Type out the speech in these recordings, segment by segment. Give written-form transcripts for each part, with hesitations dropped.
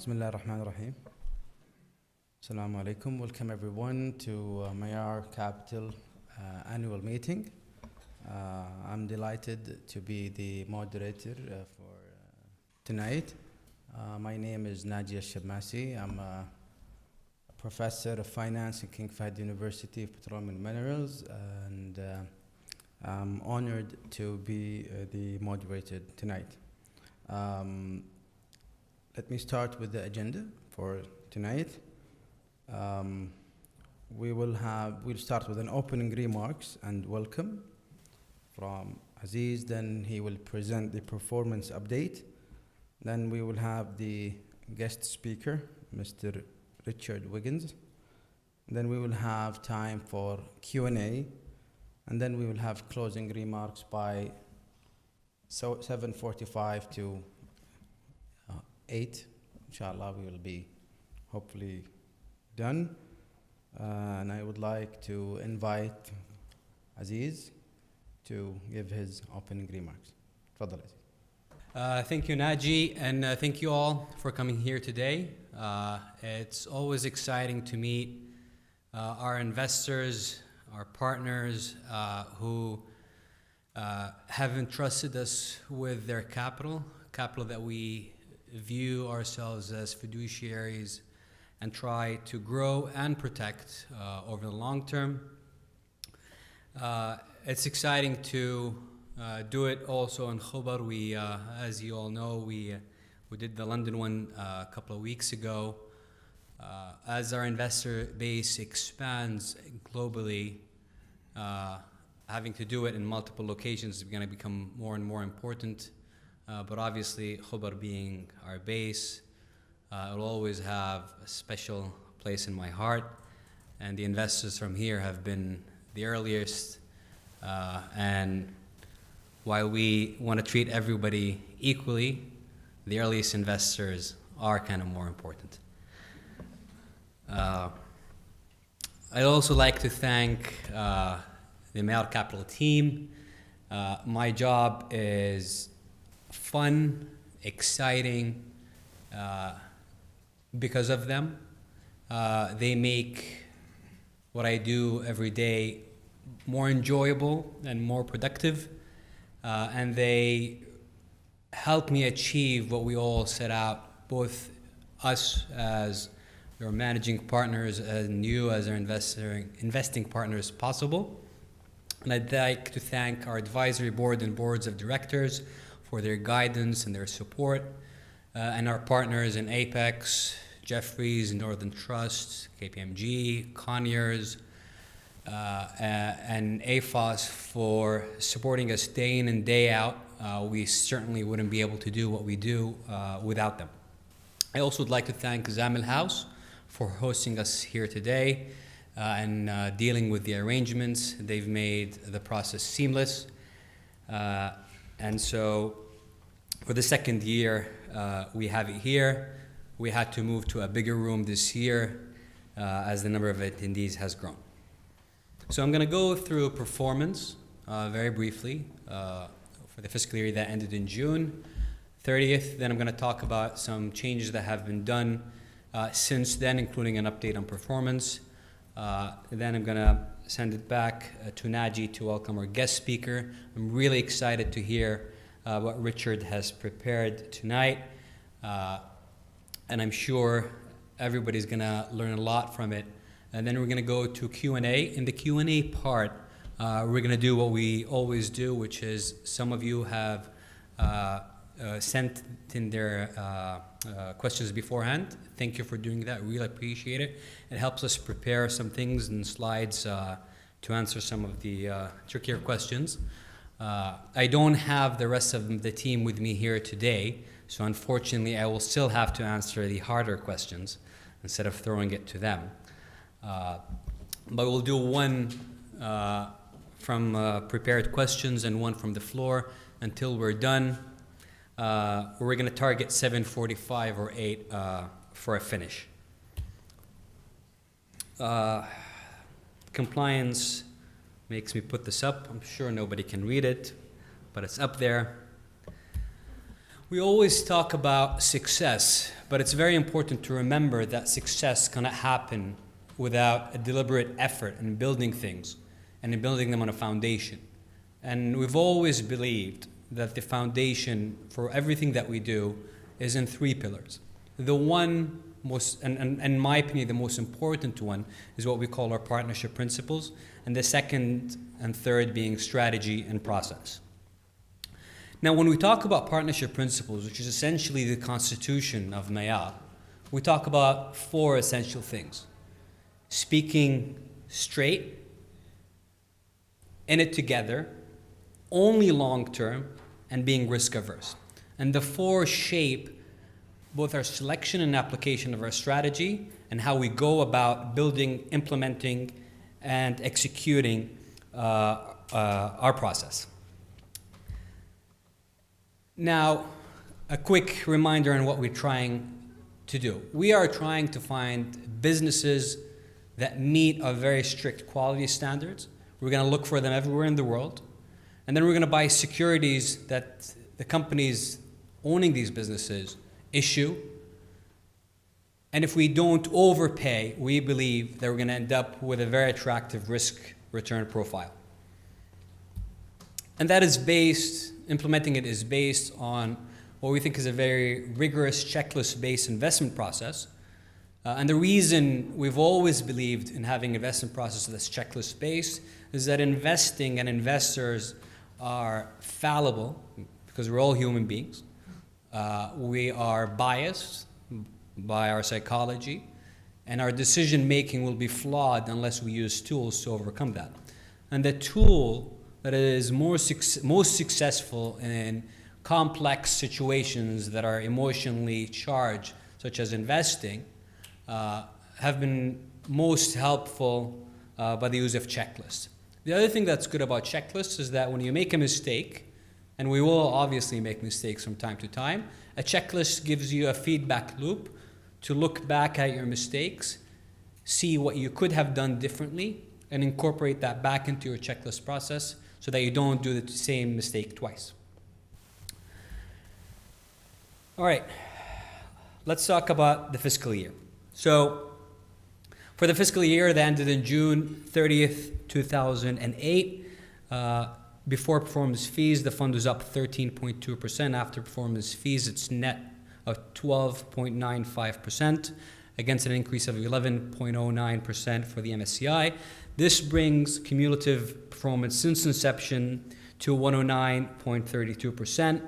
Bismillah ar-Rahman ar-Rahim. Assalamu alaikum. Welcome everyone to Mayar Capital annual meeting. I'm delighted to be the moderator for tonight. My name is Naji Al-Shabmasi. I'm a professor of finance at King Fahd University of Petroleum and Minerals, and I'm honored to be the moderator tonight. Let me start with the agenda for tonight. We'll start with an opening remarks and welcome from Aziz. Then he will present the performance update. Then we will have the guest speaker, Mr. Richard Wiggins. Then we will have time for Q&A, and then we will have closing remarks by 7:45 to 8. Inshallah, we will be hopefully done. And I would like to invite Aziz to give his opening remarks. Tafadhal, Aziz. Thank you, Naji, and thank you all for coming here today. It's always exciting to meet our investors, our partners who have entrusted us with their capital that we view ourselves as fiduciaries and try to grow and protect over the long term. It's exciting to do it also in Khobar. We, as you all know, we did the London one a couple of weeks ago. As our investor base expands globally, having to do it in multiple locations is going to become more and more important. But obviously, Khobar being our base, it will always have a special place in my heart. And the investors from here have been the earliest. And while we want to treat everybody equally, the earliest investors are kind of more important. I'd also like to thank the Mayar Capital team. My job is fun, exciting, because of them. They make what I do every day more enjoyable and more productive, and they helped me achieve what we all set out, both us as your managing partners and you as our investing partners possible. And I'd like to thank our advisory board and boards of directors for their guidance and their support, and our partners in Apex, Jefferies, Northern Trust, KPMG, Conyers, and AFOS for supporting us day in and day out. We certainly wouldn't be able to do what we do without them. I also would like to thank Zamil House for hosting us here today and dealing with the arrangements. They've made the process seamless. And so for the second year, we have it here. We had to move to a bigger room this year as the number of attendees has grown. So I'm going to go through performance very briefly for the fiscal year that ended in June 30th. Then I'm going to talk about some changes that have been done since then, including an update on performance. Then I'm going to send it back to Naji to welcome our guest speaker. I'm really excited to hear what Richard has prepared tonight. And I'm sure everybody's going to learn a lot from it. And then we're going to go to Q&A. In the Q&A part, we're going to do what we always do, which is some of you have sent in their questions beforehand. Thank you for doing that. Really appreciate it. It helps us prepare some things and slides to answer some of the trickier questions. I don't have the rest of the team with me here today, so unfortunately I will still have to answer the harder questions instead of throwing it to them. But we'll do one from prepared questions and one from the floor until we're done. We're going to target 7:45 or 8 for a finish. Compliance makes me put this up. I'm sure nobody can read it, but it's up there. We always talk about success, but it's very important to remember that success cannot happen without a deliberate effort in building things and in building them on a foundation. And we've always believed that the foundation for everything that we do is in 3 pillars. The one most, and in my opinion, the most important one is what we call our partnership principles, and the second and third being strategy and process. Now, when we talk about partnership principles, which is essentially the constitution of Mayar, we talk about 4 essential things: speaking straight, in it together, only long term, and being risk averse. And the 4 shape both our selection and application of our strategy and how we go about building, implementing, and executing our process. Now, a quick reminder on what we're trying to do. We are trying to find businesses that meet our very strict quality standards. We're going to look for them everywhere in the world. And then we're going to buy securities that the companies owning these businesses issue. And if we don't overpay, we believe that we're going to end up with a very attractive risk-return profile. And that is implementing it is based on what we think is a very rigorous checklist-based investment process. And the reason we've always believed in having investment process that's checklist-based is that investing and investors are fallible because we're all human beings. We are biased by our psychology, and our decision-making will be flawed unless we use tools to overcome that. And the tool that is most successful in complex situations that are emotionally charged, such as investing, have been most helpful by the use of checklists. The other thing that's good about checklists is that when you make a mistake, and we will obviously make mistakes from time to time, a checklist gives you a feedback loop to look back at your mistakes, see what you could have done differently, and incorporate that back into your checklist process so that you don't do the same mistake twice. All right, let's talk about the fiscal year. So for the fiscal year that ended in June 30th, 2008, Before performance fees, the fund was up 13.2%. After performance fees, it's net of 12.95% against an increase of 11.09% for the MSCI. This brings cumulative performance since inception to 109.32%,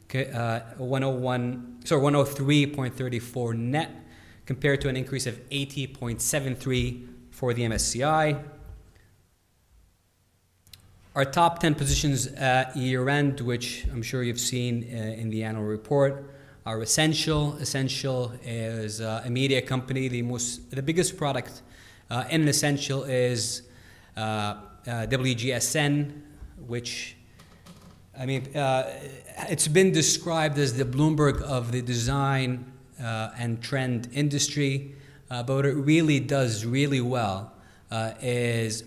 103.34 net, compared to an increase of 80.73 for the MSCI. Our top 10 positions at year-end, which I'm sure you've seen in the annual report, are Essential. Essential is a media company. The biggest product in Essential is WGSN, which, I mean, it's been described as the Bloomberg of the design and trend industry, but what it really does really well is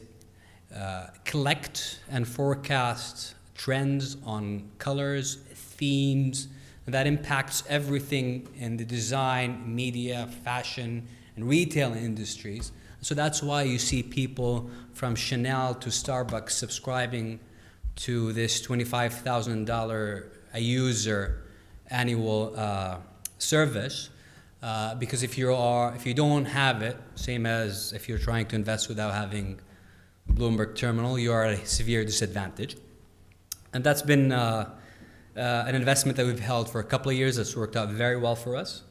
collect and forecast trends on colors, themes, and that impacts everything in the design, media, fashion, and retail industries. So that's why you see people from Chanel to Starbucks subscribing to this $25,000 a user annual service, because if you don't have it, same as if you're trying to invest without having Bloomberg Terminal, you are at a severe disadvantage. And that's been an investment that we've held for a couple of years. That's worked out very well for us.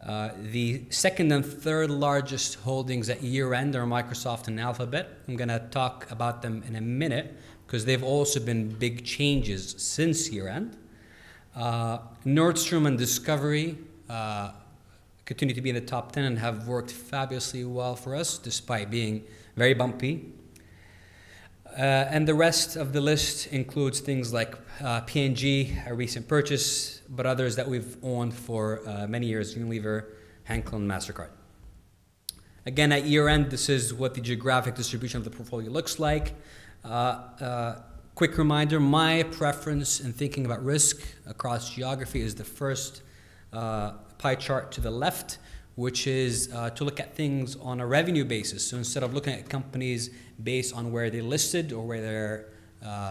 The second and third largest holdings at year-end are Microsoft and Alphabet. I'm going to talk about them in a minute because they've also been big changes since year-end. Nordstrom and Discovery continue to be in the top 10 and have worked fabulously well for us despite being very bumpy. And the rest of the list includes things like P&G, a recent purchase, but others that we've owned for many years, Unilever, Henkel, and MasterCard. Again, at year-end, this is what the geographic distribution of the portfolio looks like. Quick reminder, my preference in thinking about risk across geography is the first pie chart to the left, which is to look at things on a revenue basis. So instead of looking at companies based on where they're listed or where they're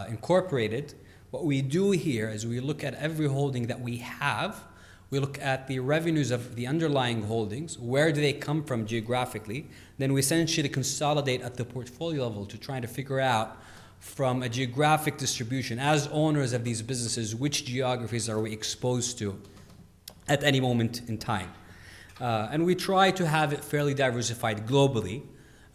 incorporated, what we do here is we look at every holding that we have. We look at the revenues of the underlying holdings. Where do they come from geographically? Then we essentially consolidate at the portfolio level to try to figure out from a geographic distribution, as owners of these businesses, which geographies are we exposed to at any moment in time. And we try to have it fairly diversified globally.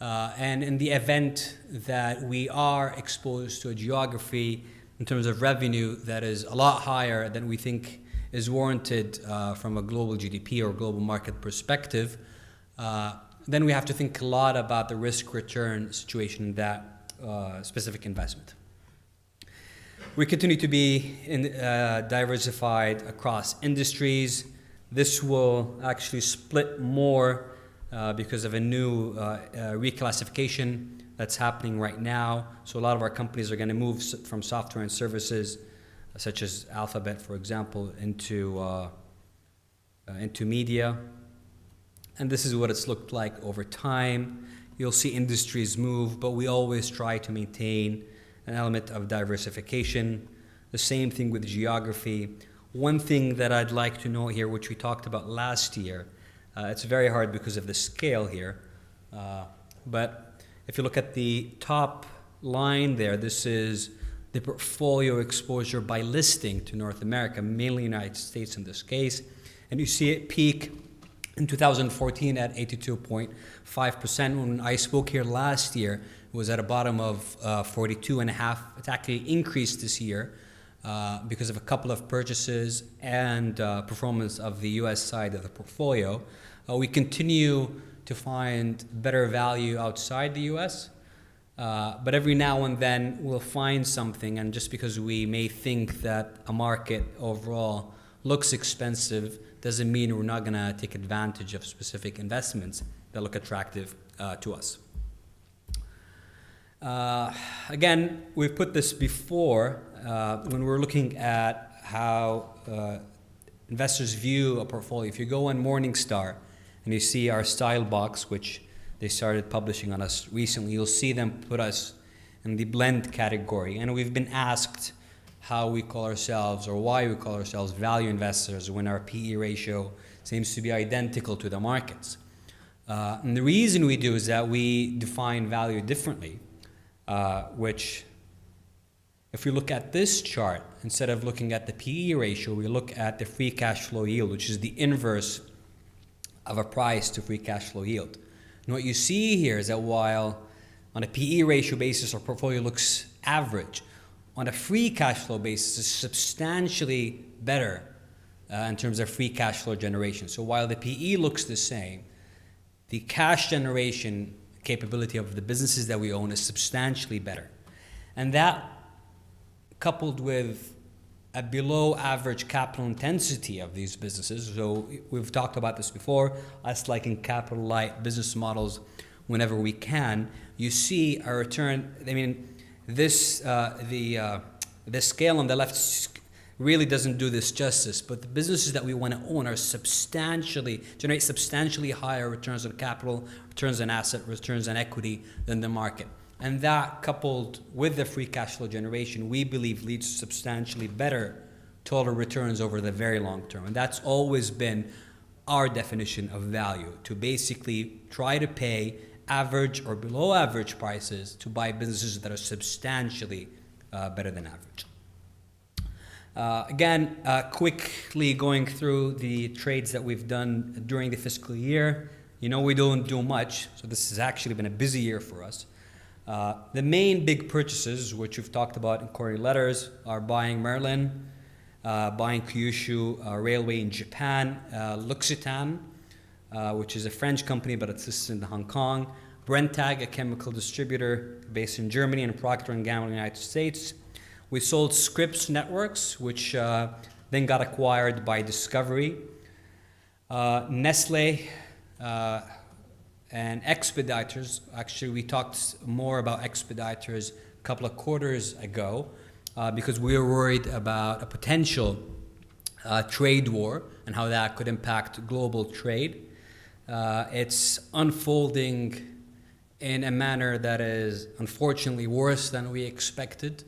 And in the event that we are exposed to a geography in terms of revenue that is a lot higher than we think is warranted from a global GDP or global market perspective, then we have to think a lot about the risk-return situation in that specific investment. We continue to be diversified across industries. This will actually split more because of a new reclassification that's happening right now. So a lot of our companies are going to move from software and services, such as Alphabet, for example, into media. And this is what it's looked like over time. You'll see industries move, but we always try to maintain an element of diversification. The same thing with geography. One thing that I'd like to note here, which we talked about last year, it's very hard because of the scale here, but if you look at the top line there, this is the portfolio exposure by listing to North America, mainly United States in this case, and you see it peak in 2014 at 82.5%. When I spoke here last year, it was at a bottom of 42.5. It's actually increased this year because of a couple of purchases and performance of the US side of the portfolio. We continue to find better value outside the US, but every now and then we'll find something, and just because we may think that a market overall looks expensive doesn't mean we're not going to take advantage of specific investments that look attractive to us. Again, we've put this before when we're looking at how investors view a portfolio. If you go on Morningstar and you see our style box, which they started publishing on us recently, you'll see them put us in the blend category. And we've been asked how we call ourselves or why we call ourselves value investors when our PE ratio seems to be identical to the markets. And the reason we do is that we define value differently, which if we look at this chart, instead of looking at the PE ratio, we look at the free cash flow yield, which is the inverse of a price to free cash flow yield. And what you see here is that while on a PE ratio basis, our portfolio looks average, on a free cash flow basis, it's substantially better in terms of free cash flow generation. So while the PE looks the same, the cash generation capability of the businesses that we own is substantially better. And that, coupled with a below average capital intensity of these businesses, so we've talked about this before, us liking capital light business models whenever we can, you see a return. I mean, this the scale on the left really doesn't do this justice, but the businesses that we want to own are generate substantially higher returns on capital, returns on asset, returns on equity than the market. And that, coupled with the free cash flow generation, we believe leads to substantially better total returns over the very long term. And that's always been our definition of value, to basically try to pay average or below average prices to buy businesses that are substantially better than average. Again, quickly going through the trades that we've done during the fiscal year. You know, we don't do much, so this has actually been a busy year for us. The main big purchases, which we've talked about in quarterly letters, are buying Merlin, buying Kyushu Railway in Japan, L'Occitane, which is a French company but it's listed in Hong Kong, Brenntag, a chemical distributor based in Germany, and Procter & Gamble in the United States. We sold Scripps Networks, which then got acquired by Discovery. Nestle and Expeditors. Actually, we talked more about Expeditors a couple of quarters ago because we were worried about a potential trade war and how that could impact global trade. It's unfolding in a manner that is unfortunately worse than we expected.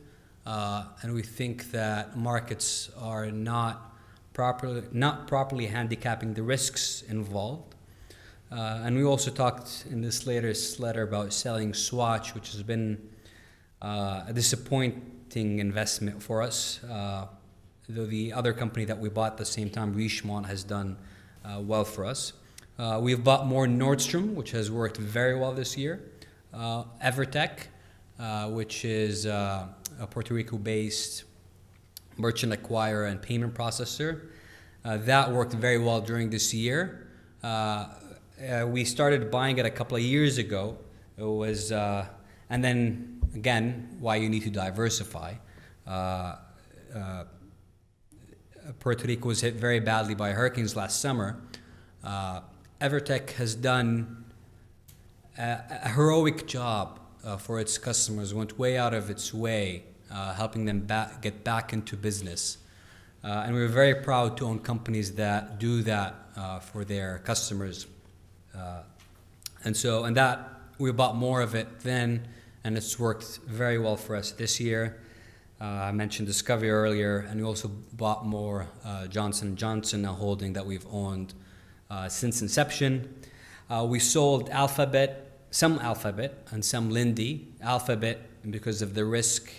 And we think that markets are not properly handicapping the risks involved. And we also talked in this latest letter about selling Swatch, which has been a disappointing investment for us. Though the other company that we bought at the same time, Richemont, has done well for us. We've bought more Nordstrom, which has worked very well this year. Evertech, which is a Puerto Rico-based merchant acquirer and payment processor. That worked very well during this year. We started buying it a couple of years ago. It was, and then again, why you need to diversify. Puerto Rico was hit very badly by hurricanes last summer. Evertech has done a heroic job for its customers, went way out of its way, helping them get back into business. And we're very proud to own companies that do that for their customers. And that we bought more of it then, and it's worked very well for us this year. I mentioned Discovery earlier, and we also bought more Johnson & Johnson, a holding that we've owned since inception. We sold some Alphabet and some Lindy. Alphabet because of the risk,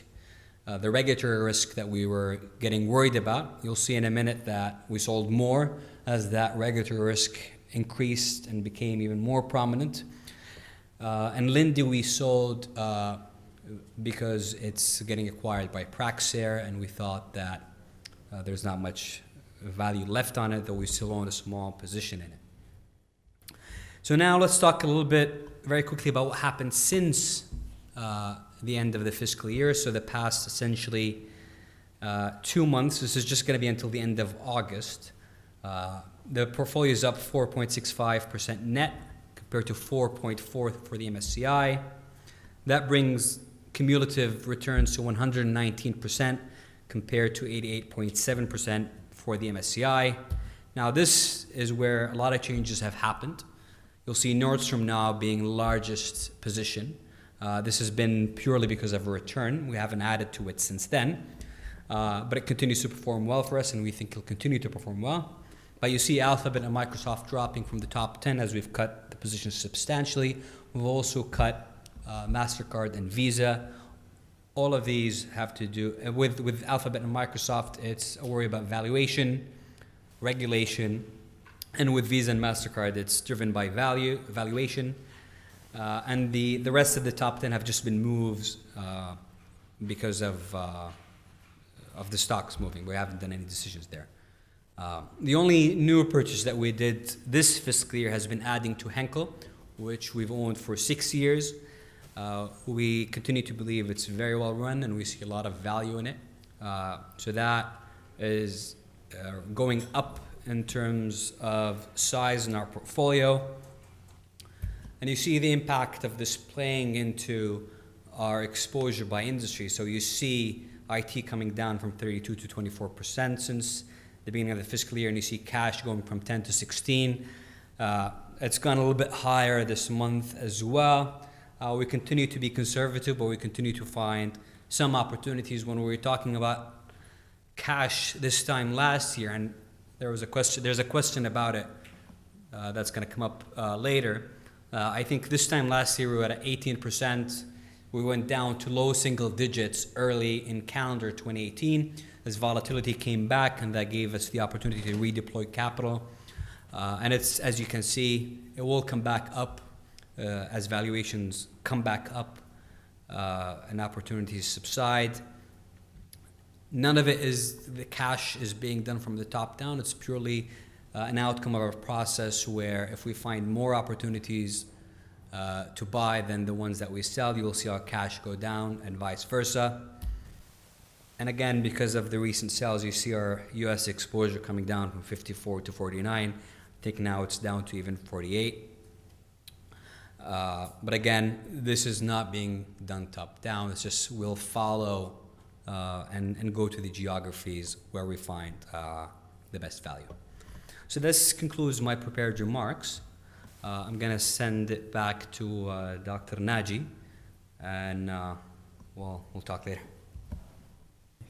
the regulatory risk that we were getting worried about. You'll see in a minute that we sold more as that regulatory risk increased and became even more prominent. And Lindy we sold because it's getting acquired by Praxair, and we thought that there's not much value left on it, though we still own a small position in it. So now let's talk a little bit very quickly about what happened since the end of the fiscal year. So the past essentially 2 months. This is just going to be until the end of August. The portfolio is up 4.65% net compared to 4.4 for the MSCI. That brings cumulative returns to 119% compared to 88.7% for the MSCI. Now this is where a lot of changes have happened. You'll see Nordstrom now being the largest position. This has been purely because of a return. We haven't added to it since then. But it continues to perform well for us, and we think it'll continue to perform well. But you see Alphabet and Microsoft dropping from the top 10 as we've cut the positions substantially. We've also cut MasterCard and Visa. All of these have to do with Alphabet and Microsoft. It's a worry about valuation, regulation, and with Visa and MasterCard, it's driven by valuation. And the rest of the top 10 have just been moves because of the stocks moving. We haven't done any decisions there. The only new purchase that we did this fiscal year has been adding to Henkel, which we've owned for 6 years. We continue to believe it's very well run, and we see a lot of value in it. So that is going up in terms of size in our portfolio. And you see the impact of this playing into our exposure by industry. So you see IT coming down from 32 to 24% since the beginning of the fiscal year, and you see cash going from 10 to 16. It's gone a little bit higher this month as well. We continue to be conservative, but we continue to find some opportunities. When we were talking about cash this time last year, and there's a question about it that's going to come up later. I think this time last year we were at 18%. We went down to low single digits early in calendar 2018 as volatility came back, and that gave us the opportunity to redeploy capital. And it's, as you can see, it will come back up as valuations come back up and opportunities subside. None of it is the cash is being done from the top down. It's purely an outcome of a process where if we find more opportunities to buy than the ones that we sell, you will see our cash go down and vice versa. And again, because of the recent sales, you see our US exposure coming down from 54 to 49. I think now it's down to even 48. But again, this is not being done top down. It's just we'll follow and go to the geographies where we find the best value. So this concludes my prepared remarks. I'm going to send it back to Dr. Naji, and we'll talk later.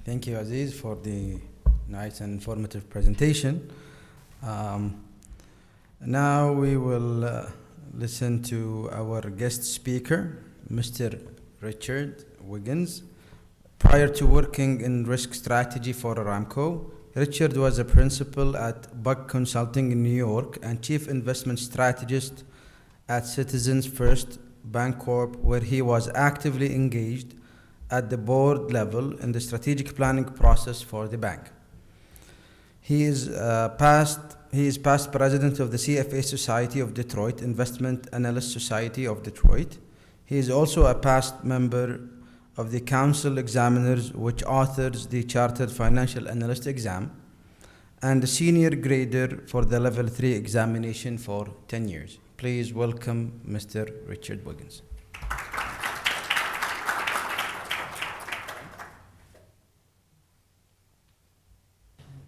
Thank you, Aziz, for the nice and informative presentation. Now we will listen to our guest speaker, Mr. Richard Wiggins. Prior to working in risk strategy for Aramco, Richard was a principal at Buck Consulting in New York and chief investment strategist at Citizens First Bancorp, where he was actively engaged at the board level in the strategic planning process for the bank. He is past president of the CFA Society of Detroit, Investment Analyst Society of Detroit. He is also a past member of the Council Examiners, which authors the Chartered Financial Analyst exam, and a senior grader for the Level 3 examination for 10 years. Please welcome Mr. Richard Wiggins.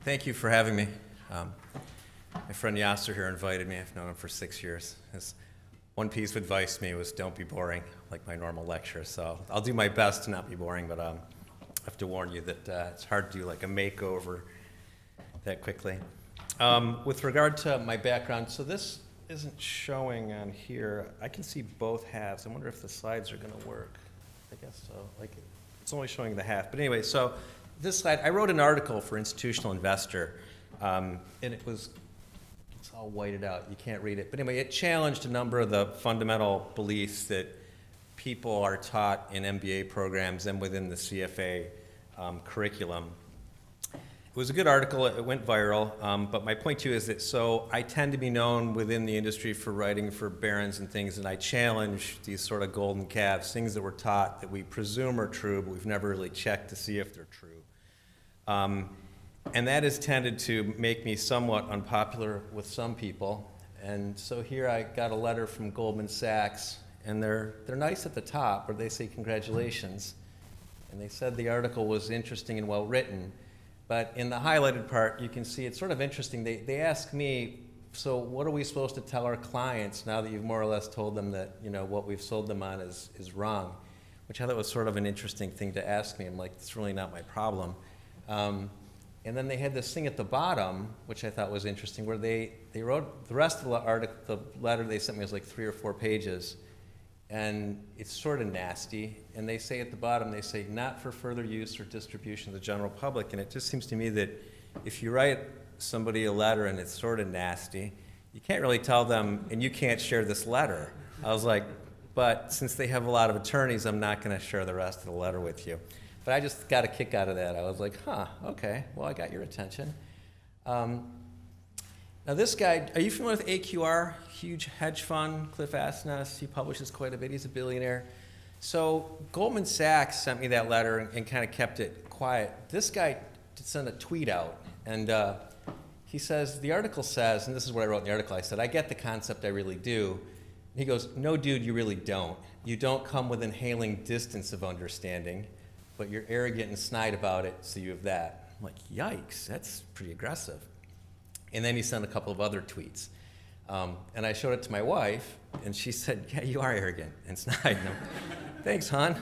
Thank you for having me. My friend Yasser here invited me. I've known him for 6 years. His one piece of advice to me was don't be boring, like my normal lecture. So I'll do my best to not be boring, but I have to warn you that it's hard to do like a makeover that quickly. With regard to my background, so this isn't showing on here. I can see both halves. I wonder if the slides are going to work. I guess so. Like it's only showing the half. But anyway, so this slide, I wrote an article for Institutional Investor, and it's all whited out. You can't read it. But anyway, it challenged a number of the fundamental beliefs that people are taught in MBA programs and within the CFA curriculum. It was a good article. It went viral. But my point to you is that so I tend to be known within the industry for writing for Barron's and things, and I challenge these sort of golden calves, things that we're taught that we presume are true, but we've never really checked to see if they're true. And that has tended to make me somewhat unpopular with some people. And so here I got a letter from Goldman Sachs, and they're nice at the top, where they say congratulations. And they said the article was interesting and well written. But in the highlighted part, you can see it's sort of interesting. They ask me so what are we supposed to tell our clients now that you've more or less told them that, what we've sold them on is wrong? Which I thought was sort of an interesting thing to ask me. I'm like, it's really not my problem. And then they had this thing at the bottom, which I thought was interesting, where they wrote the rest of the letter they sent me was like 3 or 4 pages. And it's sort of nasty. And they say at the bottom, they say, not for further use or distribution to the general public. And it just seems to me that if you write somebody a letter and it's sort of nasty, you can't really tell them, and you can't share this letter. I was like, but since they have a lot of attorneys, I'm not going to share the rest of the letter with you. But I just got a kick out of that. I was like, okay, well, I got your attention. Now this guy, are you familiar with AQR? Huge hedge fund, Cliff Asness. He publishes quite a bit. He's a billionaire. So Goldman Sachs sent me that letter and kind of kept it quiet. This guy sent a tweet out, and he says, the article says, and this is what I wrote in the article, I said, I get the concept, I really do. And he goes, no, dude, you really don't. You don't come within hailing distance of understanding, but you're arrogant and snide about it, so you have that. I'm like, yikes, that's pretty aggressive. And then he sent a couple of other tweets. And I showed it to my wife, and she said, yeah, you are arrogant and snide. Thanks, hon.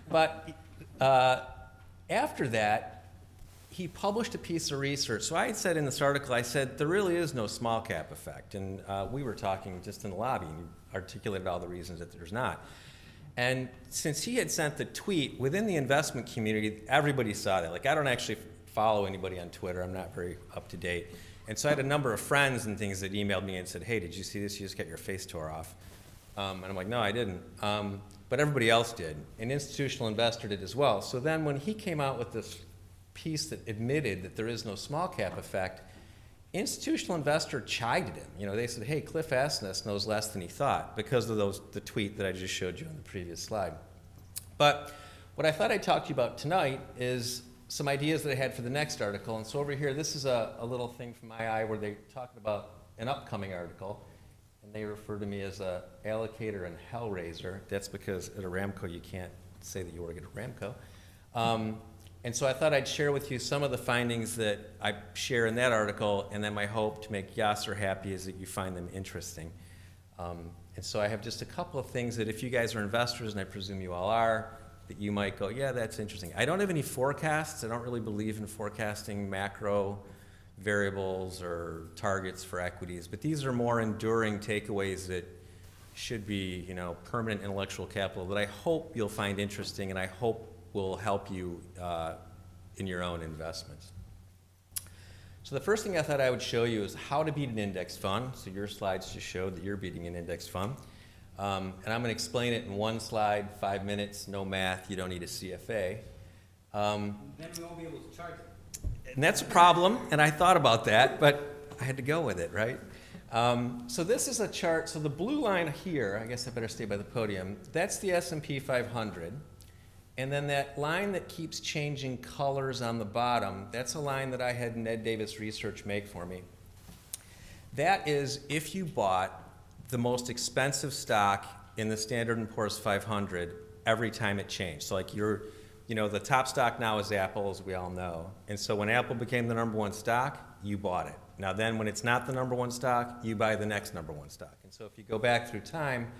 But after that, he published a piece of research. So I had said in this article, I said, there really is no small cap effect. And we were talking just in the lobby, and he articulated all the reasons that there's not. And since he had sent the tweet, within the investment community, everybody saw that. Like, I don't actually follow anybody on Twitter. I'm not very up to date. And so I had a number of friends and things that emailed me and said, hey, did you see this? You just got your face tore off. And I'm like, no, I didn't. But everybody else did. An institutional investor did as well. So then when he came out with this piece that admitted that there is no small cap effect, institutional investor chided him. They said, hey, Cliff Asness knows less than he thought because of the tweet that I just showed you on the previous slide. But what I thought I'd talk to you about tonight is some ideas that I had for the next article. And so over here, this is a little thing from my eye where they're talking about an upcoming article. And they refer to me as a allocator and hellraiser. That's because at Aramco, you can't say that you work at Aramco. And so I thought I'd share with you some of the findings that I share in that article, and then my hope to make Yasser happy is that you find them interesting. And so I have just a couple of things that if you guys are investors, and I presume you all are, that you might go, yeah, that's interesting. I don't have any forecasts. I don't really believe in forecasting macro variables or targets for equities, but these are more enduring takeaways that should be, permanent intellectual capital that I hope you'll find interesting, and I hope will help you in your own investments. So the first thing I thought I would show you is how to beat an index fund. So your slides just showed that you're beating an index fund. And I'm going to explain it in one slide, 5 minutes, no math, you don't need a CFA. Then we won't be able to charge it. And that's a problem, and I thought about that, but I had to go with it, right? So this is a chart. So the blue line here, I guess I better stay by the podium, that's the S&P 500. And then that line that keeps changing colors on the bottom, that's a line that I had Ned Davis Research make for me. That is if you bought the most expensive stock in the Standard & Poor's 500 every time it changed. So like the top stock now is Apple, as we all know. And so when Apple became the #1 stock, you bought it. Now then when it's not the #1 stock, you buy the next #1 stock. And so if you go back through time,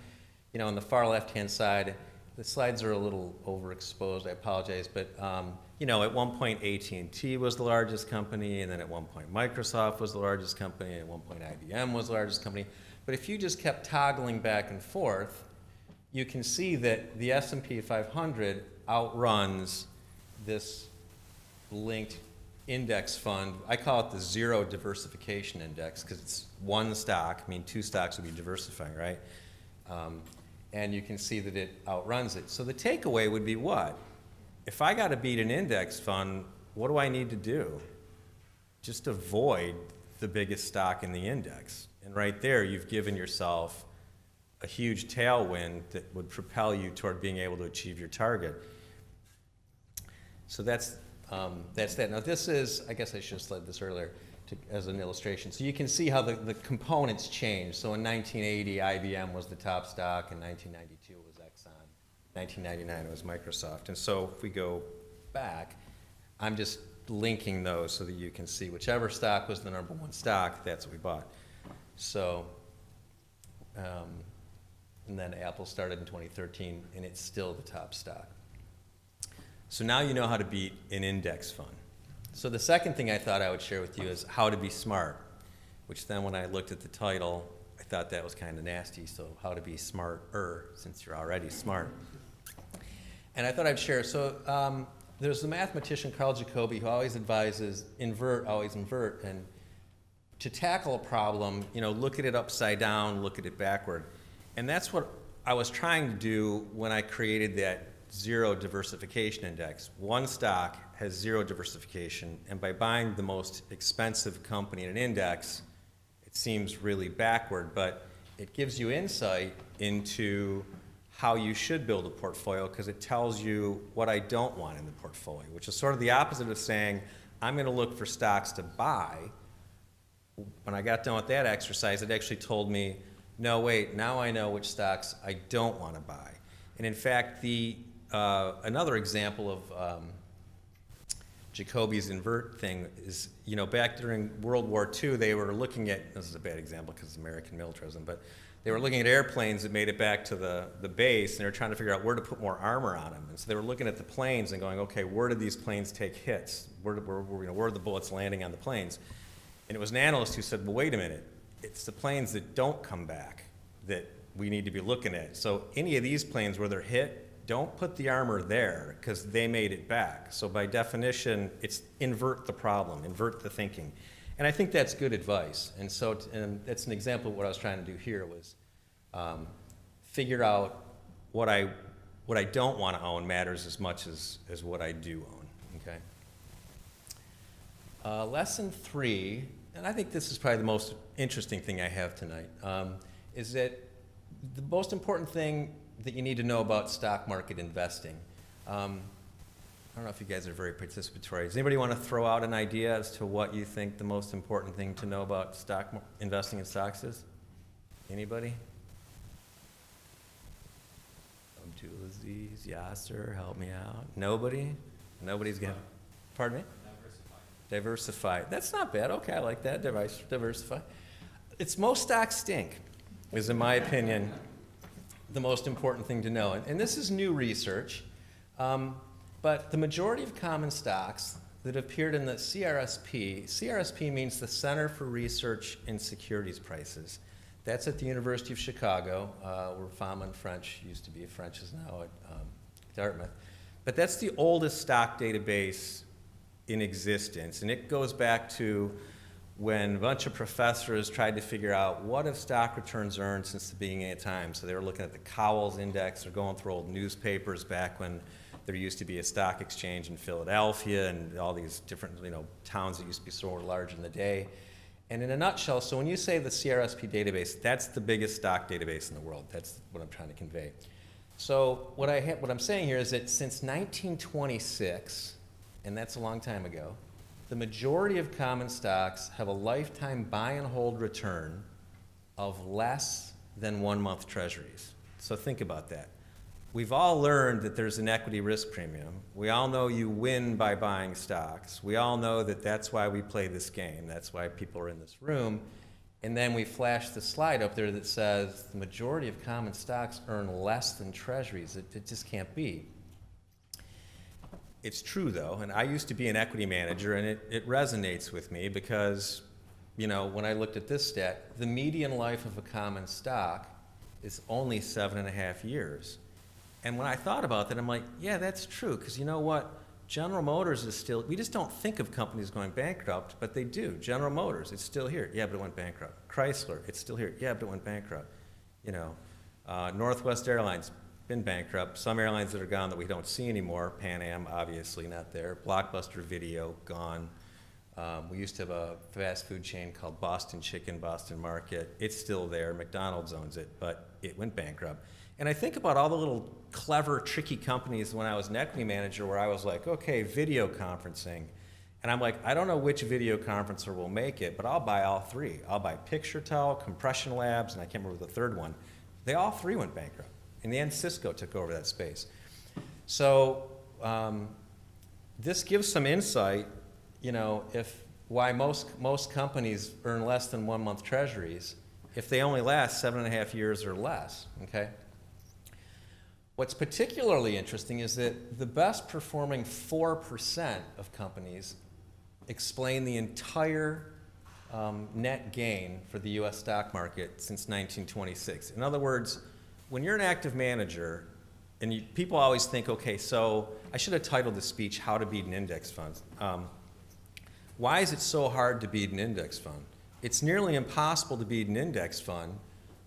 on the far left-hand side, the slides are a little overexposed, I apologize, but at one point AT&T was the largest company, and then at one point Microsoft was the largest company, and at one point IBM was the largest company. But if you just kept toggling back and forth, you can see that the S&P 500 outruns this linked index fund. I call it the zero diversification index because it's one stock. I mean, 2 stocks would be diversifying, right? And you can see that it outruns it. So the takeaway would be what? If I got to beat an index fund, what do I need to do? Just avoid the biggest stock in the index. And right there, you've given yourself a huge tailwind that would propel you toward being able to achieve your target. So that's that. Now this is, I guess I should have slid this earlier as an illustration. So you can see how the components change. So in 1980, IBM was the top stock. In 1992, it was Exxon. 1999, it was Microsoft. And so if we go back, I'm just linking those so that you can see whichever stock was the #1 stock, that's what we bought. So, and then Apple started in 2013, and it's still the top stock. So now you know how to beat an index fund. So the second thing I thought I would share with you is how to be smart, which then when I looked at the title, I thought that was kind of nasty, so how to be smarter, since you're already smart. And I thought I'd share, so there's the mathematician Carl Jacobi who always advises, invert, always invert, and to tackle a problem, you know, look at it upside down, look at it backward. And that's what I was trying to do when I created that zero diversification index. One stock has zero diversification, and by buying the most expensive company in an index, it seems really backward, but it gives you insight into how you should build a portfolio because it tells you what I don't want in the portfolio, which is sort of the opposite of saying, I'm going to look for stocks to buy. When I got done with that exercise, it actually told me, no, wait, now I know which stocks I don't want to buy. And in fact, another example of Jacobi's invert thing is, you know, back during World War II, they were looking at, this is a bad example because it's American militarism, but they were looking at airplanes that made it back to the base, and they were trying to figure out where to put more armor on them. And so they were looking at the planes and going, okay, where did these planes take hits? Where are the bullets landing on the planes? And it was an analyst who said, well, wait a minute, it's the planes that don't come back that we need to be looking at. So any of these planes where they're hit, don't put the armor there because they made it back. So by definition, it's invert the problem, invert the thinking. And I think that's good advice. And so and that's an example of what I was trying to do here was figure out what I don't want to own matters as much as what I do own, okay? Lesson 3, and I think this is probably the most interesting thing I have tonight, is that the most important thing that you need to know about stock market investing. I don't know if you guys are very participatory. Does anybody want to throw out an idea as to what you think the most important thing to know about investing in stocks is? Anybody? Abdulaziz, Yasser, help me out. Nobody? Nobody's got. Pardon me? Diversify. That's not bad. Okay, I like that. Diversify. It's most stocks stink, is in my opinion the most important thing to know. And this is new research, but the majority of common stocks that appeared in the CRSP means the Center for Research in Securities Prices. That's at the University of Chicago, where Fama and French used to be. French is now at Dartmouth. But that's the oldest stock database in existence, and it goes back to when a bunch of professors tried to figure out what have stock returns earned since the beginning of time. So they were looking at the Cowles Index or going through old newspapers back when there used to be a stock exchange in Philadelphia and all these different towns that used to be so large in the day. And in a nutshell, so when you say the CRSP database, that's the biggest stock database in the world. That's what I'm trying to convey. So what I'm saying here is that since 1926, and that's a long time ago, the majority of common stocks have a lifetime buy and hold return of less than 1 month treasuries. So think about that. We've all learned that there's an equity risk premium. We all know you win by buying stocks. We all know that that's why we play this game. That's why people are in this room. And then we flash the slide up there that says the majority of common stocks earn less than treasuries. It just can't be. It's true, though, and I used to be an equity manager, and it resonates with me because, when I looked at this stat, the median life of a common stock is only 7.5 years. And when I thought about that, I'm like, yeah, that's true, because you know what? General Motors is still, we just don't think of companies going bankrupt, but they do. General Motors, it's still here. Yeah, but it went bankrupt. Chrysler, it's still here. Yeah, but it went bankrupt. Northwest Airlines, been bankrupt. Some airlines that are gone that we don't see anymore. Pan Am, obviously not there. Blockbuster Video, gone. We used to have a fast food chain called Boston Chicken, Boston Market. It's still there. McDonald's owns it, but it went bankrupt. And I think about all the little clever, tricky companies when I was an equity manager where I was like, okay, video conferencing. And I'm like, I don't know which video conferencer will make it, but I'll buy all three. I'll buy PictureTel, Compression Labs, and I can't remember the third one. They all three went bankrupt. In the end, Cisco took over that space. So this gives some insight, why most companies earn less than 1 month treasuries. if they only last 7.5 years or less, okay? What's particularly interesting is that the best performing 4% of companies explain the entire net gain for the US stock market since 1926. In other words, when you're an active manager, and people always think, okay, so I should have titled the speech, How to Beat an Index Fund. Why is it so hard to beat an index fund? It's nearly impossible to beat an index fund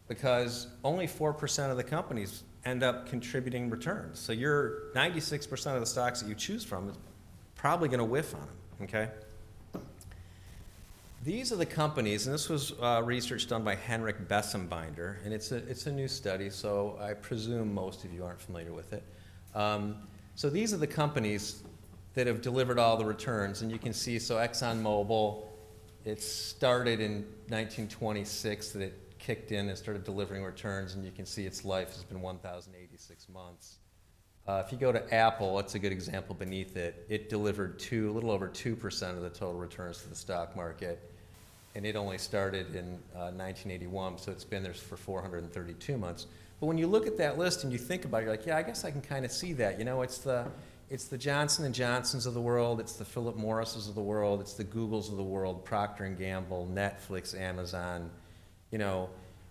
because only 4% of the companies end up contributing returns. So your 96% of the stocks that you choose from is probably going to whiff on them, okay? These are the companies, and this was research done by Henrik Bessembinder, and it's a new study, so I presume most of you aren't familiar with it. So these are the companies that have delivered all the returns, and you can see, so ExxonMobil, it started in 1926 that it kicked in and started delivering returns, and you can see its life has been 1,086 months. If you go to Apple, it's a good example beneath it. It delivered a little over 2% of the total returns to the stock market, and it only started in 1981, so it's been there for 432 months. But when you look at that list and you think about it, you're like, yeah, I guess I can kind of see that. You know, it's the Johnson & Johnsons of the world, it's the Philip Morrises of the world, it's the Googles of the world, Procter & Gamble, Netflix, Amazon. You know,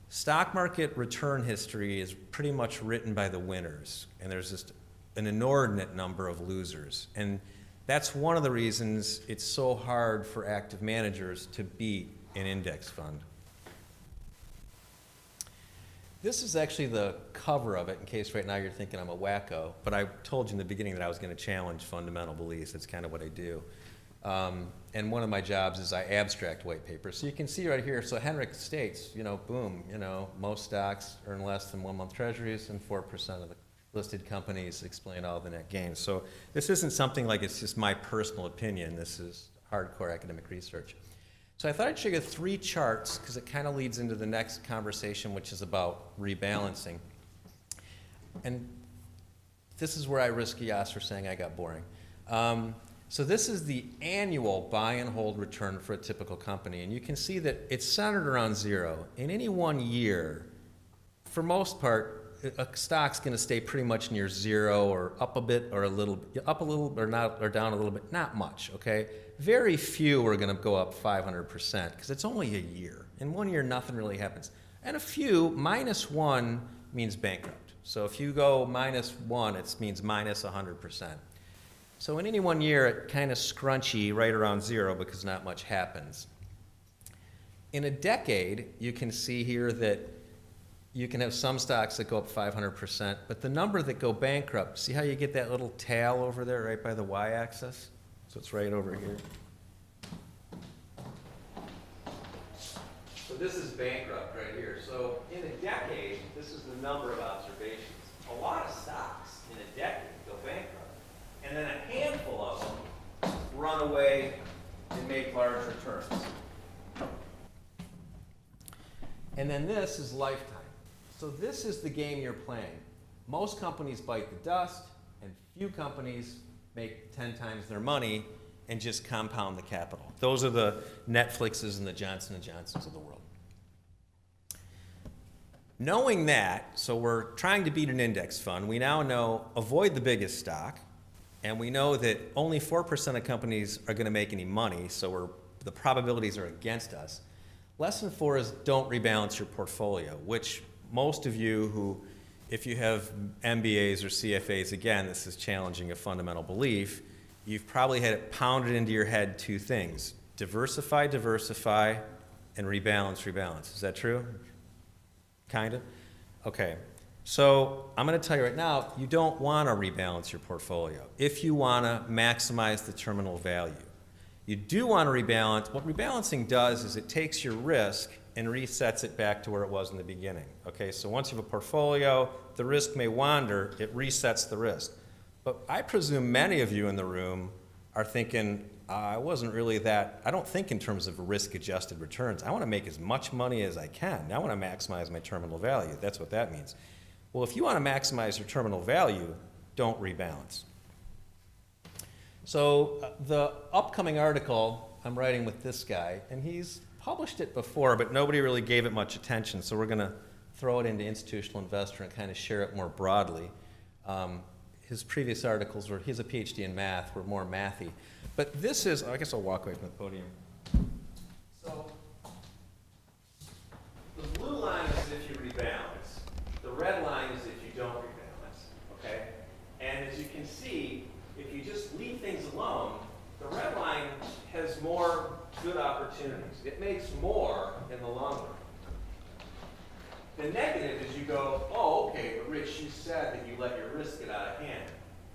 stock market return history is pretty much written by the winners, and there's just an inordinate number of losers. And that's one of the reasons it's so hard for active managers to beat an index fund. This is actually the cover of it, in case right now you're thinking I'm a wacko, but I told you in the beginning that I was going to challenge fundamental beliefs. That's kind of what I do. And one of my jobs is I abstract white papers. So you can see right here, so Henrik states, you know, boom, you know, most stocks earn less than 1-month treasuries, and 4% of the listed companies explain all the net gains. So this isn't something like it's just my personal opinion. This is hardcore academic research. So I thought I'd show you 3 charts because it kind of leads into the next conversation, which is about rebalancing. And this is where I risk Yasser saying I got boring. So this is the annual buy and hold return for a typical company. And you can see that it's centered around 0. In any one year, for most part, a stock's going to stay pretty much near 0 or up a bit or a little, up a little or not, or down a little bit, not much, okay? Very few are going to go up 500% because it's only a year. In 1 year, nothing really happens. And a few, -1 means bankrupt. So if you go -1, it means minus 100%. So in any 1 year, it kind of scrunchy right around 0 because not much happens. In a decade, you can see here that you can have some stocks that go up 500%, but the number that go bankrupt, see how you get that little tail over there right by the y-axis? So it's right over here. So this is bankrupt right here. So in a decade, this is the number of observations. A lot of stocks in a decade go bankrupt. And then a handful of them run away and make large returns. And then this is lifetime. So this is the game you're playing. Most companies bite the dust, and few companies make 10 times their money and just compound the capital. Those are the Netflixes and the Johnson & Johnsons of the world. Knowing that, so we're trying to beat an index fund, we now know avoid the biggest stock, and we know that only 4% of companies are going to make any money, so the probabilities are against us. Lesson 4 is don't rebalance your portfolio, which most of you who, if you have MBAs or CFAs, again, this is challenging a fundamental belief, you've probably had it pounded into your head 2 things. Diversify, and rebalance. Is that true? Kind of? Okay. So I'm going to tell you right now, you don't want to rebalance your portfolio if you want to maximize the terminal value. You do want to rebalance. What rebalancing does is it takes your risk and resets it back to where it was in the beginning. Okay, so once you have a portfolio, the risk may wander, it resets the risk. But I presume many of you in the room are thinking, I don't think in terms of risk-adjusted returns. I want to make as much money as I can. I want to maximize my terminal value. That's what that means. Well, if you want to maximize your terminal value, don't rebalance. So the upcoming article I'm writing with this guy, and he's published it before, but nobody really gave it much attention, so we're going to throw it into Institutional Investor and kind of share it more broadly. His previous articles were, he's a PhD in math, were more mathy. But this is, I guess I'll walk away from the podium. So, the blue line is if you rebalance. The red line is if you don't rebalance, okay? And as you can see, if you just leave things alone, the red line has more good opportunities. It makes more in the long run. The negative is you go, oh, okay, but Rich, you said that you let your risk get out of hand.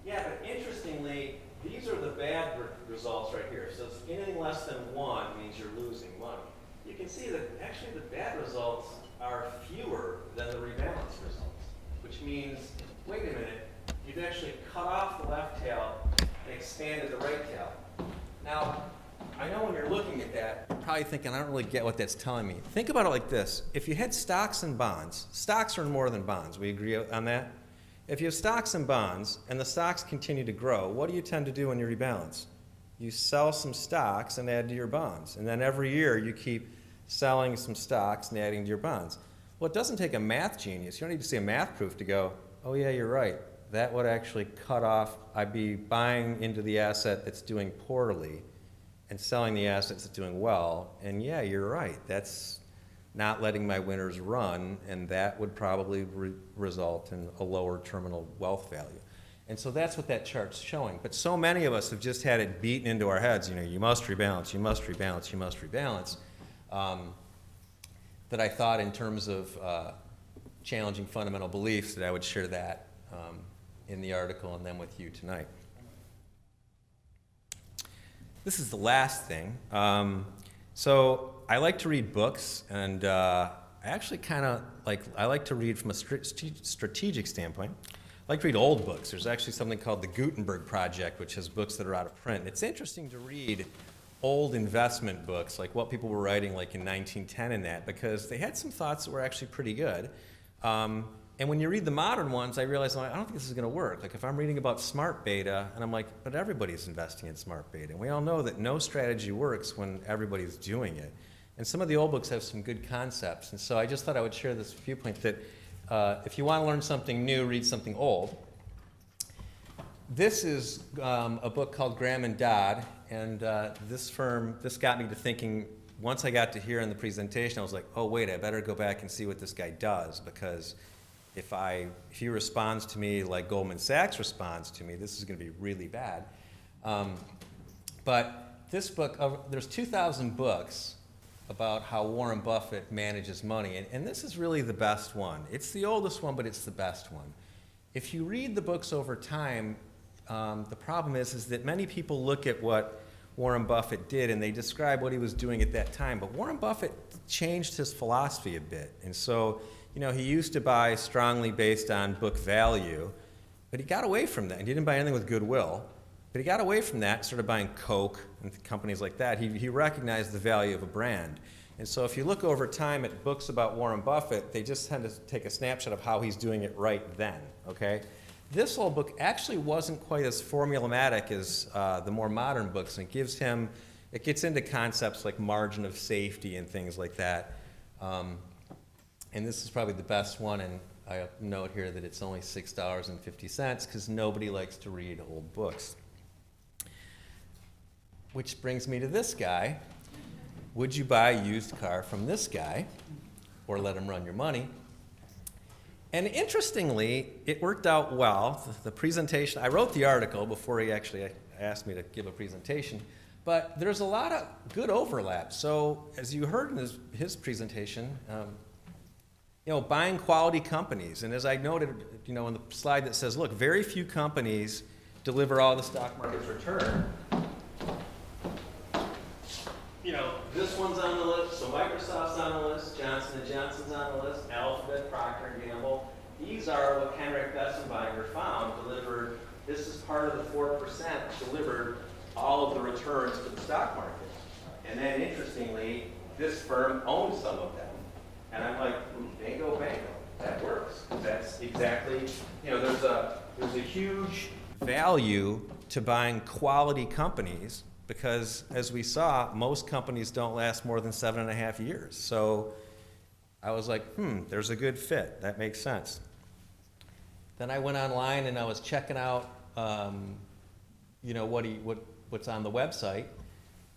Yeah, but interestingly, these are the bad results right here. So anything less than 1 means you're losing money. You can see that actually the bad results are fewer than the rebalance results, which means, wait a minute, you've actually cut off the left tail and expanded the right tail. Now, I know when you're looking at that, you're probably thinking, I don't really get what that's telling me. Think about it like this. If you had stocks and bonds, stocks are more than bonds. We agree on that? If you have stocks and bonds, and the stocks continue to grow, what do you tend to do when you rebalance? You sell some stocks and add to your bonds. And then every year, you keep selling some stocks and adding to your bonds. Well, it doesn't take a math genius. You don't need to see a math proof to go, oh yeah, you're right. That would actually cut off, I'd be buying into the asset that's doing poorly and selling the assets that's doing well. And yeah, you're right. That's not letting my winners run, and that would probably result in a lower terminal wealth value. And so that's what that chart's showing. But so many of us have just had it beaten into our heads, you know, you must rebalance, you must rebalance, you must rebalance, that I thought in terms of challenging fundamental beliefs that I would share that in the article and then with you tonight. This is the last thing. So I like to read books, and I actually kind of I like to read from a strategic standpoint. I like to read old books. There's actually something called the Gutenberg Project, which has books that are out of print. It's interesting to read old investment books, like what people were writing like in 1910 and that, because they had some thoughts that were actually pretty good. And when you read the modern ones, I realize, I don't think this is going to work. Like if I'm reading about smart beta, and I'm like, but everybody's investing in smart beta. And we all know that no strategy works when everybody's doing it. And some of the old books have some good concepts. And so I just thought I would share this viewpoint that if you want to learn something new, read something old. This is a book called Graham and Dodd. And this got me to thinking, once I got to hear in the presentation, I was like, oh, wait, I better go back and see what this guy does, because if he responds to me like Goldman Sachs responds to me, this is going to be really bad. But this book, there's 2,000 books about how Warren Buffett manages money, and this is really the best one. It's the oldest one, but it's the best one. If you read the books over time, the problem is that many people look at what Warren Buffett did and they describe what he was doing at that time, but Warren Buffett changed his philosophy a bit. And so, you know, he used to buy strongly based on book value, but he got away from that. He didn't buy anything with goodwill, but he got away from that, started buying Coke and companies like that. He recognized the value of a brand. And so if you look over time at books about Warren Buffett, they just tend to take a snapshot of how he's doing it right then, okay? This whole book actually wasn't quite as formulaic as the more modern books, and it gets into concepts like margin of safety and things like that. And this is probably the best one, and I note here that it's only $6.50 because nobody likes to read old books. Which brings me to this guy. Would you buy a used car from this guy or let him run your money? And interestingly, it worked out well. The presentation, I wrote the article before he actually asked me to give a presentation, but there's a lot of good overlap. So as you heard in his presentation, you know, buying quality companies. And as I noted, you know, in the slide that says, look, very few companies deliver all the stock market's return. You know, this one's on the list, so Microsoft's on the list, Johnson & Johnson's on the list, Alphabet, Procter & Gamble. These are what Henrik Bessenbinder found delivered, this is part of the 4%, delivered all of the returns to the stock market. And then interestingly, this firm owns some of them. And I'm like, bingo, bango, that works. That's exactly, you know, there's a huge value to buying quality companies because as we saw, most companies don't last more than 7.5 years. So I was like, there's a good fit. That makes sense. Then I went online and I was checking out, what's on the website,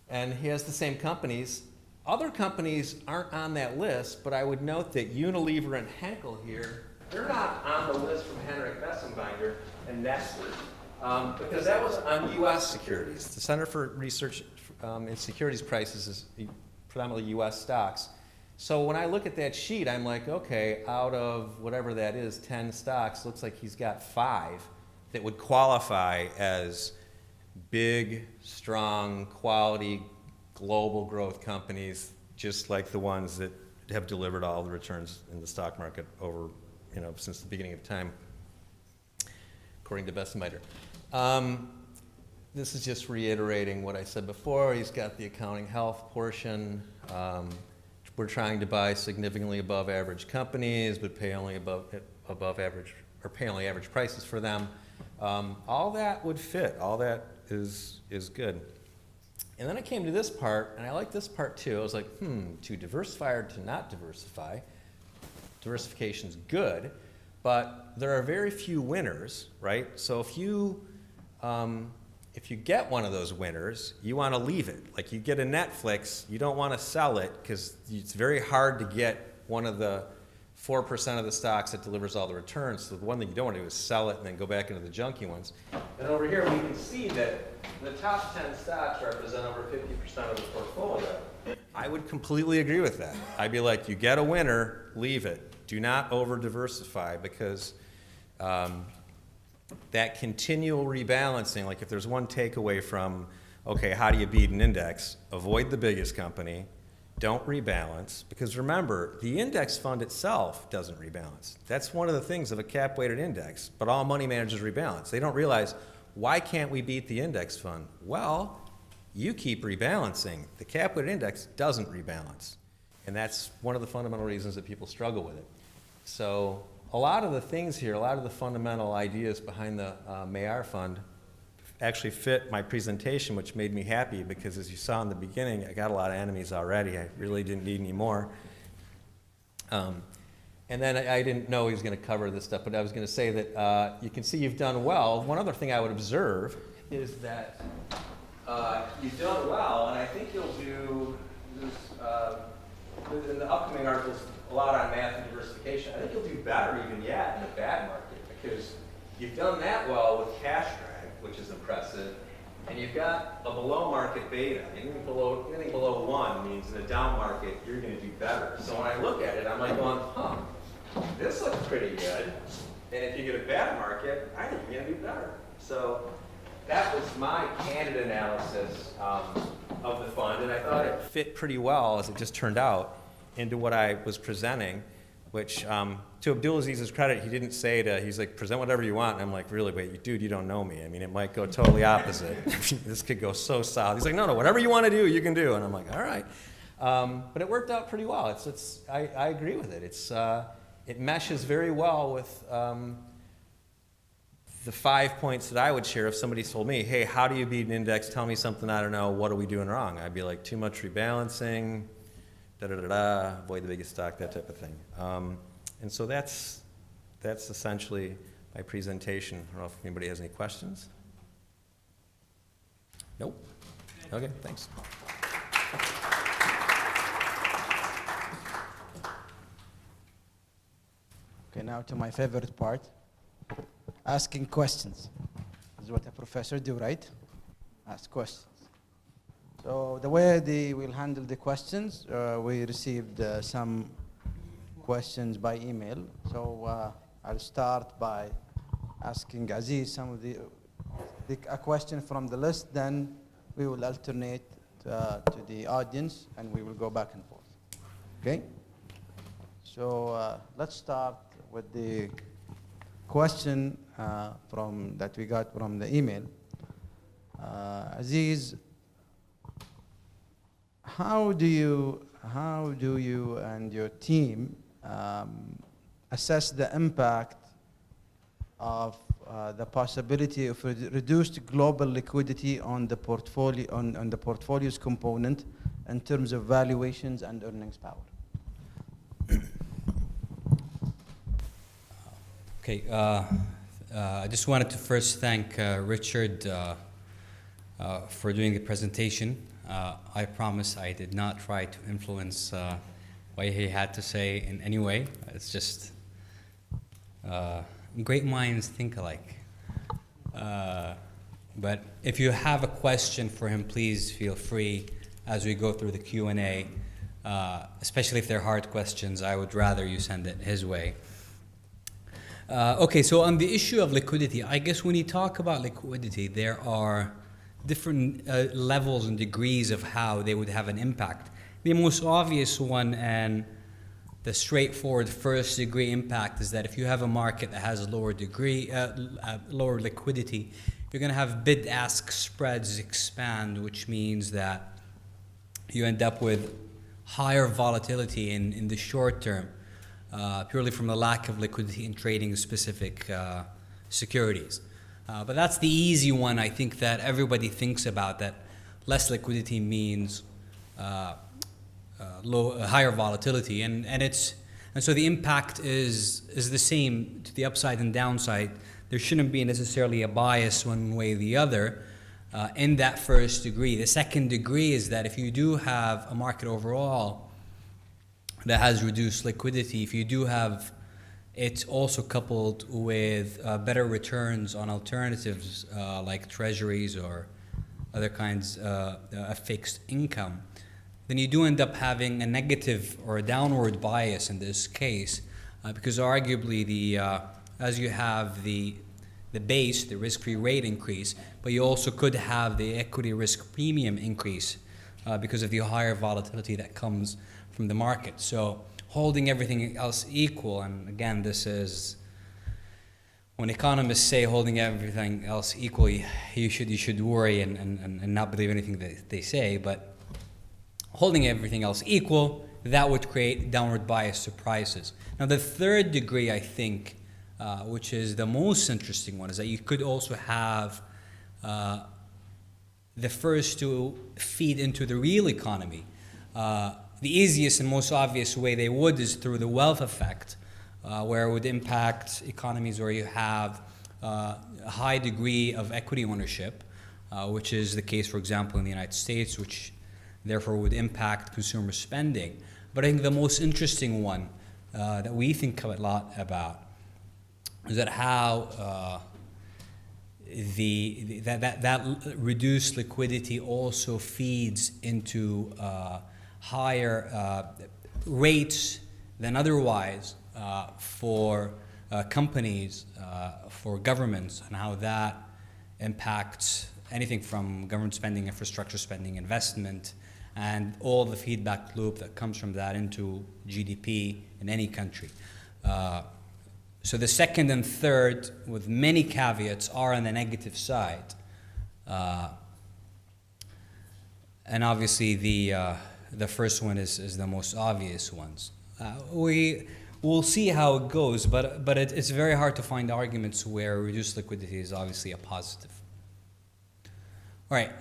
and he has the same companies. Other companies aren't on that list, but I would note that Unilever and Henkel here, they're not on the list from Henrik Bessenbinder and Nestle, because that was on U.S. securities. The Center for Research in Securities Prices is predominantly U.S. stocks. So when I look at that sheet, I'm like, okay, out of whatever that is, 10 stocks, looks like he's got 5 that would qualify as big, strong, quality, global growth companies, just like the ones that have delivered all the returns in the stock market over, since the beginning of time, according to Bessenbinder. This is just reiterating what I said before. He's got the accounting health portion. We're trying to buy significantly above average companies, but pay only above average, or pay only average prices for them. All that would fit. All that is good. And then I came to this part, and I like this part too. I was like, to diversify or to not diversify. Diversification's good, but there are very few winners, right? So if you get one of those winners, you want to leave it. Like you get a Netflix, you don't want to sell it because it's very hard to get one of the 4% of the stocks that delivers all the returns. So the one thing you don't want to do is sell it and then go back into the junky ones. And over here we can see that the top 10 stocks represent over 50% of the portfolio. I would completely agree with that. I'd be like, you get a winner, leave it. Do not over-diversify, because that continual rebalancing, like if there's one takeaway from, okay, how do you beat an index? Avoid the biggest company. Don't rebalance, because remember, the index fund itself doesn't rebalance. That's one of the things of a cap-weighted index, but all money managers rebalance. They don't realize, why can't we beat the index fund? Well, you keep rebalancing. The cap-weighted index doesn't rebalance, and that's one of the fundamental reasons that people struggle with it. So a lot of the things here, a lot of the fundamental ideas behind the Mayar fund actually fit my presentation, which made me happy, because as you saw in the beginning, I got a lot of enemies already. I really didn't need any more. And then I didn't know he was going to cover this stuff, but I was going to say that you can see you've done well. One other thing I would observe is that you've done well, and I think you'll do this, in the upcoming articles, a lot on math and diversification. I think you'll do better even yet in a bad market, because you've done that well with cash drag, which is impressive, and you've got a below market beta. Anything below 1 means in a down market, you're going to do better. So when I look at it, I'm like going, this looks pretty good. And if you get a bad market, I think you're going to do better. So that was my candid analysis of the fund, and I thought it fit pretty well, as it just turned out, into what I was presenting, which, to Abdulaziz's credit, he didn't say he's like, present whatever you want. And I'm like, really, wait, dude, you don't know me. I mean, it might go totally opposite. This could go so south. He's like, no, whatever you want to do, you can do. And I'm like, all right. But it worked out pretty well. I agree with it. It meshes very well with the 5 points that I would share if somebody told me, hey, how do you beat an index? Tell me something I don't know. What are we doing wrong? I'd be like, too much rebalancing, avoid the biggest stock, that type of thing. And so that's essentially my presentation. I don't know if anybody has any questions. Nope. Okay, thanks. Okay, now to my favorite part, asking questions. This is what a professor do, right? Ask questions. So the way they will handle the questions, we received some questions by email. So I'll start by asking Aziz some of a question from the list, then we will alternate to the audience, and we will go back and forth. Okay? So let's start with the question that we got from the email. Aziz, how do you and your team assess the impact of the possibility of reduced global liquidity on the portfolio on the portfolio's component in terms of valuations and earnings power. Okay, I just wanted to first thank Richard for doing the presentation. I promise I did not try to influence what he had to say in any way. It's just great minds think alike. But if you have a question for him, please feel free as we go through the Q&A, especially if they're hard questions. I would rather you send it his way. Okay, so on the issue of liquidity, I guess when you talk about liquidity, there are different levels and degrees of how they would have an impact. The most obvious one and the straightforward first degree impact is that if you have a market that has a lower liquidity, you're going to have bid-ask spreads expand, which means that you end up with higher volatility in the short term. Purely from the lack of liquidity in trading specific securities. But that's the easy one, I think, that everybody thinks about, that less liquidity means higher volatility. And so the impact is the same to the upside and downside. There shouldn't be necessarily a bias one way or the other in that first degree. The second degree is that if you do have a market overall that has reduced liquidity, if you do have it also coupled with better returns on alternatives like treasuries or other kinds of fixed income, then you do end up having a negative or a downward bias in this case, because arguably as you have the base, the risk-free rate increase, but you also could have the equity risk premium increase because of the higher volatility that comes from the market. So holding everything else equal, and again, this is when economists say holding everything else equal, you should worry and not believe anything that they say, but holding everything else equal, that would create downward bias to prices. Now the third degree, I think, which is the most interesting one, is that you could also have the first to feed into the real economy. The easiest and most obvious way they would is through the wealth effect, where it would impact economies where you have a high degree of equity ownership, which is the case, for example, in the United States, which therefore would impact consumer spending. But I think the most interesting one that we think a lot about is that how that reduced liquidity also feeds into higher rates than otherwise for companies, for governments, and how that impacts anything from government spending, infrastructure spending, investment, and all the feedback loop that comes from that into GDP in any country. So the second and third, with many caveats, are on the negative side. And obviously the first one is the most obvious ones. We'll see how it goes, but it's very hard to find arguments where reduced liquidity is obviously a positive. All right,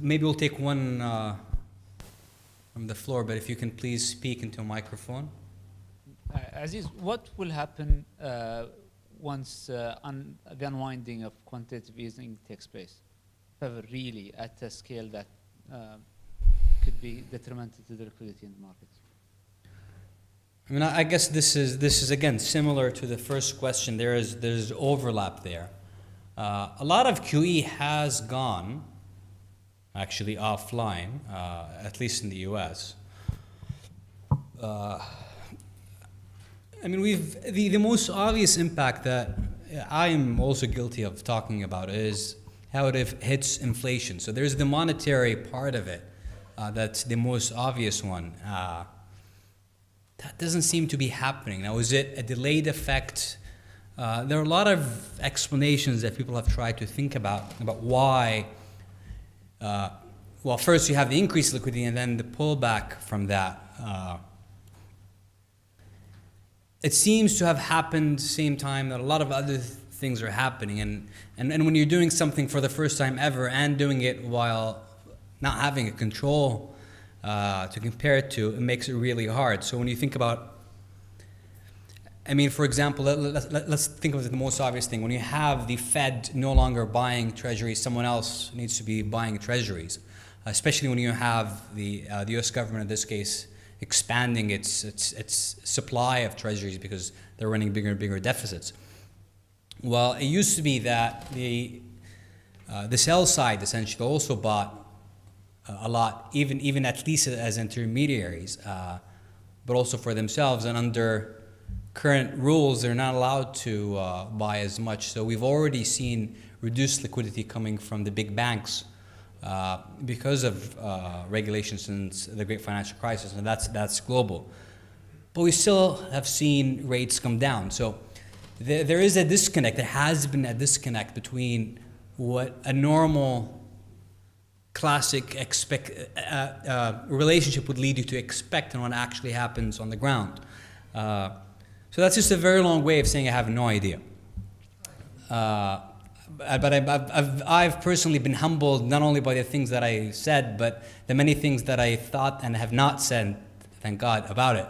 maybe we'll take one from the floor, but if you can please speak into a microphone. Aziz, what will happen once the unwinding of quantitative easing takes place? If ever really at a scale that could be detrimental to the liquidity in the markets? I mean, I guess this is again similar to the first question. There's overlap there. A lot of QE has gone actually offline, at least in the U.S. I mean, the most obvious impact that I am also guilty of talking about is how it hits inflation. So there's the monetary part of it. That's the most obvious one. That doesn't seem to be happening. Now, is it a delayed effect? There are a lot of explanations that people have tried to think about why. Well, first you have the increased liquidity and then the pullback from that. It seems to have happened same time that a lot of other things are happening. And when you're doing something for the first time ever and doing it while not having a control to compare it to, it makes it really hard. So when you think about, I mean, for example, let's think of the most obvious thing. When you have the Fed no longer buying treasuries, someone else needs to be buying treasuries, especially when you have the U.S. government, in this case, expanding its supply of treasuries because they're running bigger and bigger deficits. Well, it used to be that the sell side essentially also bought a lot, even at least as intermediaries, but also for themselves. And under current rules, they're not allowed to buy as much. So we've already seen reduced liquidity coming from the big banks because of regulations since the Great Financial Crisis, and that's global. But we still have seen rates come down. So there is a disconnect. There has been a disconnect between what a normal classic relationship would lead you to expect and what actually happens on the ground. So that's just a very long way of saying I have no idea. But I've personally been humbled not only by the things that I said, but the many things that I thought and have not said, thank God, about it.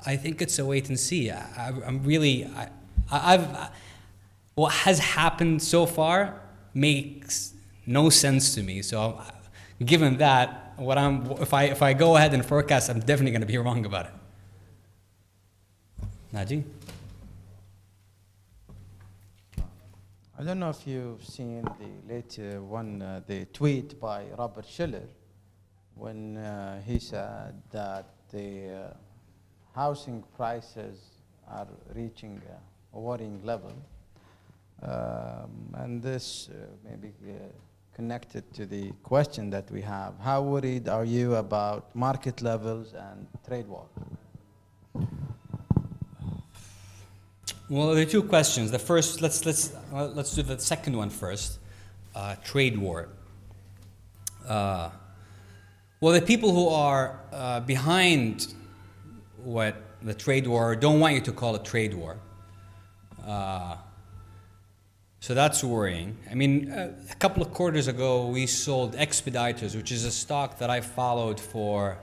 I think it's a wait and see. What has happened so far makes no sense to me. So given that, if I go ahead and forecast, I'm definitely going to be wrong about it. Naji? I don't know if you've seen the later one, the tweet by Robert Schiller, when he said that the housing prices are reaching a worrying level. And this may be connected to the question that we have. How worried are you about market levels and trade war? Well, there are two questions. The first, let's do the second one first. Trade war. Well, the people who are behind what the trade war don't want you to call it trade war. So that's worrying. I mean, a couple of quarters ago, we sold Expeditors, which is a stock that I followed for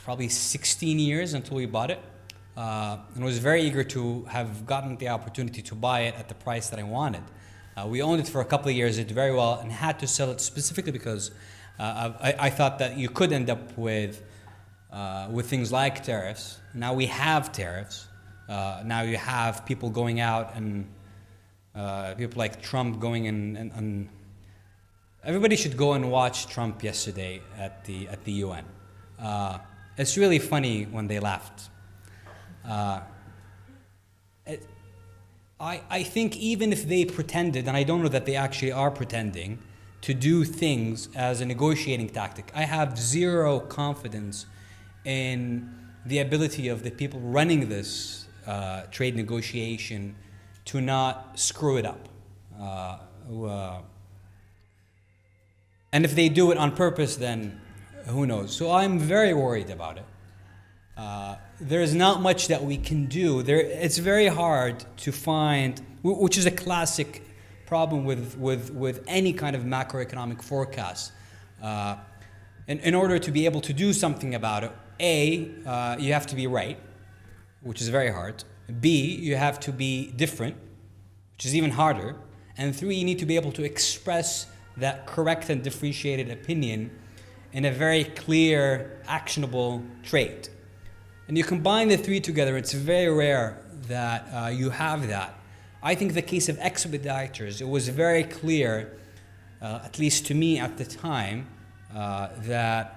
probably 16 years until we bought it. And was very eager to have gotten the opportunity to buy it at the price that I wanted. We owned it for a couple of years, did very well, and had to sell it specifically because I thought that you could end up with things like tariffs. Now we have tariffs. Now you have people going out and people like Trump going and everybody should go and watch Trump yesterday at the UN. It's really funny when they laughed. I think even if they pretended, and I don't know that they actually are pretending, to do things as a negotiating tactic, I have zero confidence in the ability of the people running this trade negotiation to not screw it up. And if they do it on purpose, then who knows? So I'm very worried about it. There's not much that we can do. It's very hard to find, which is a classic problem with any kind of macroeconomic forecast. In order to be able to do something about it, A, you have to be right, which is very hard. B, you have to be different, which is even harder. And 3, you need to be able to express that correct and differentiated opinion in a very clear, actionable trade. And you combine the 3 together, it's very rare that you have that. I think the case of Expeditors, it was very clear, at least to me at the time, that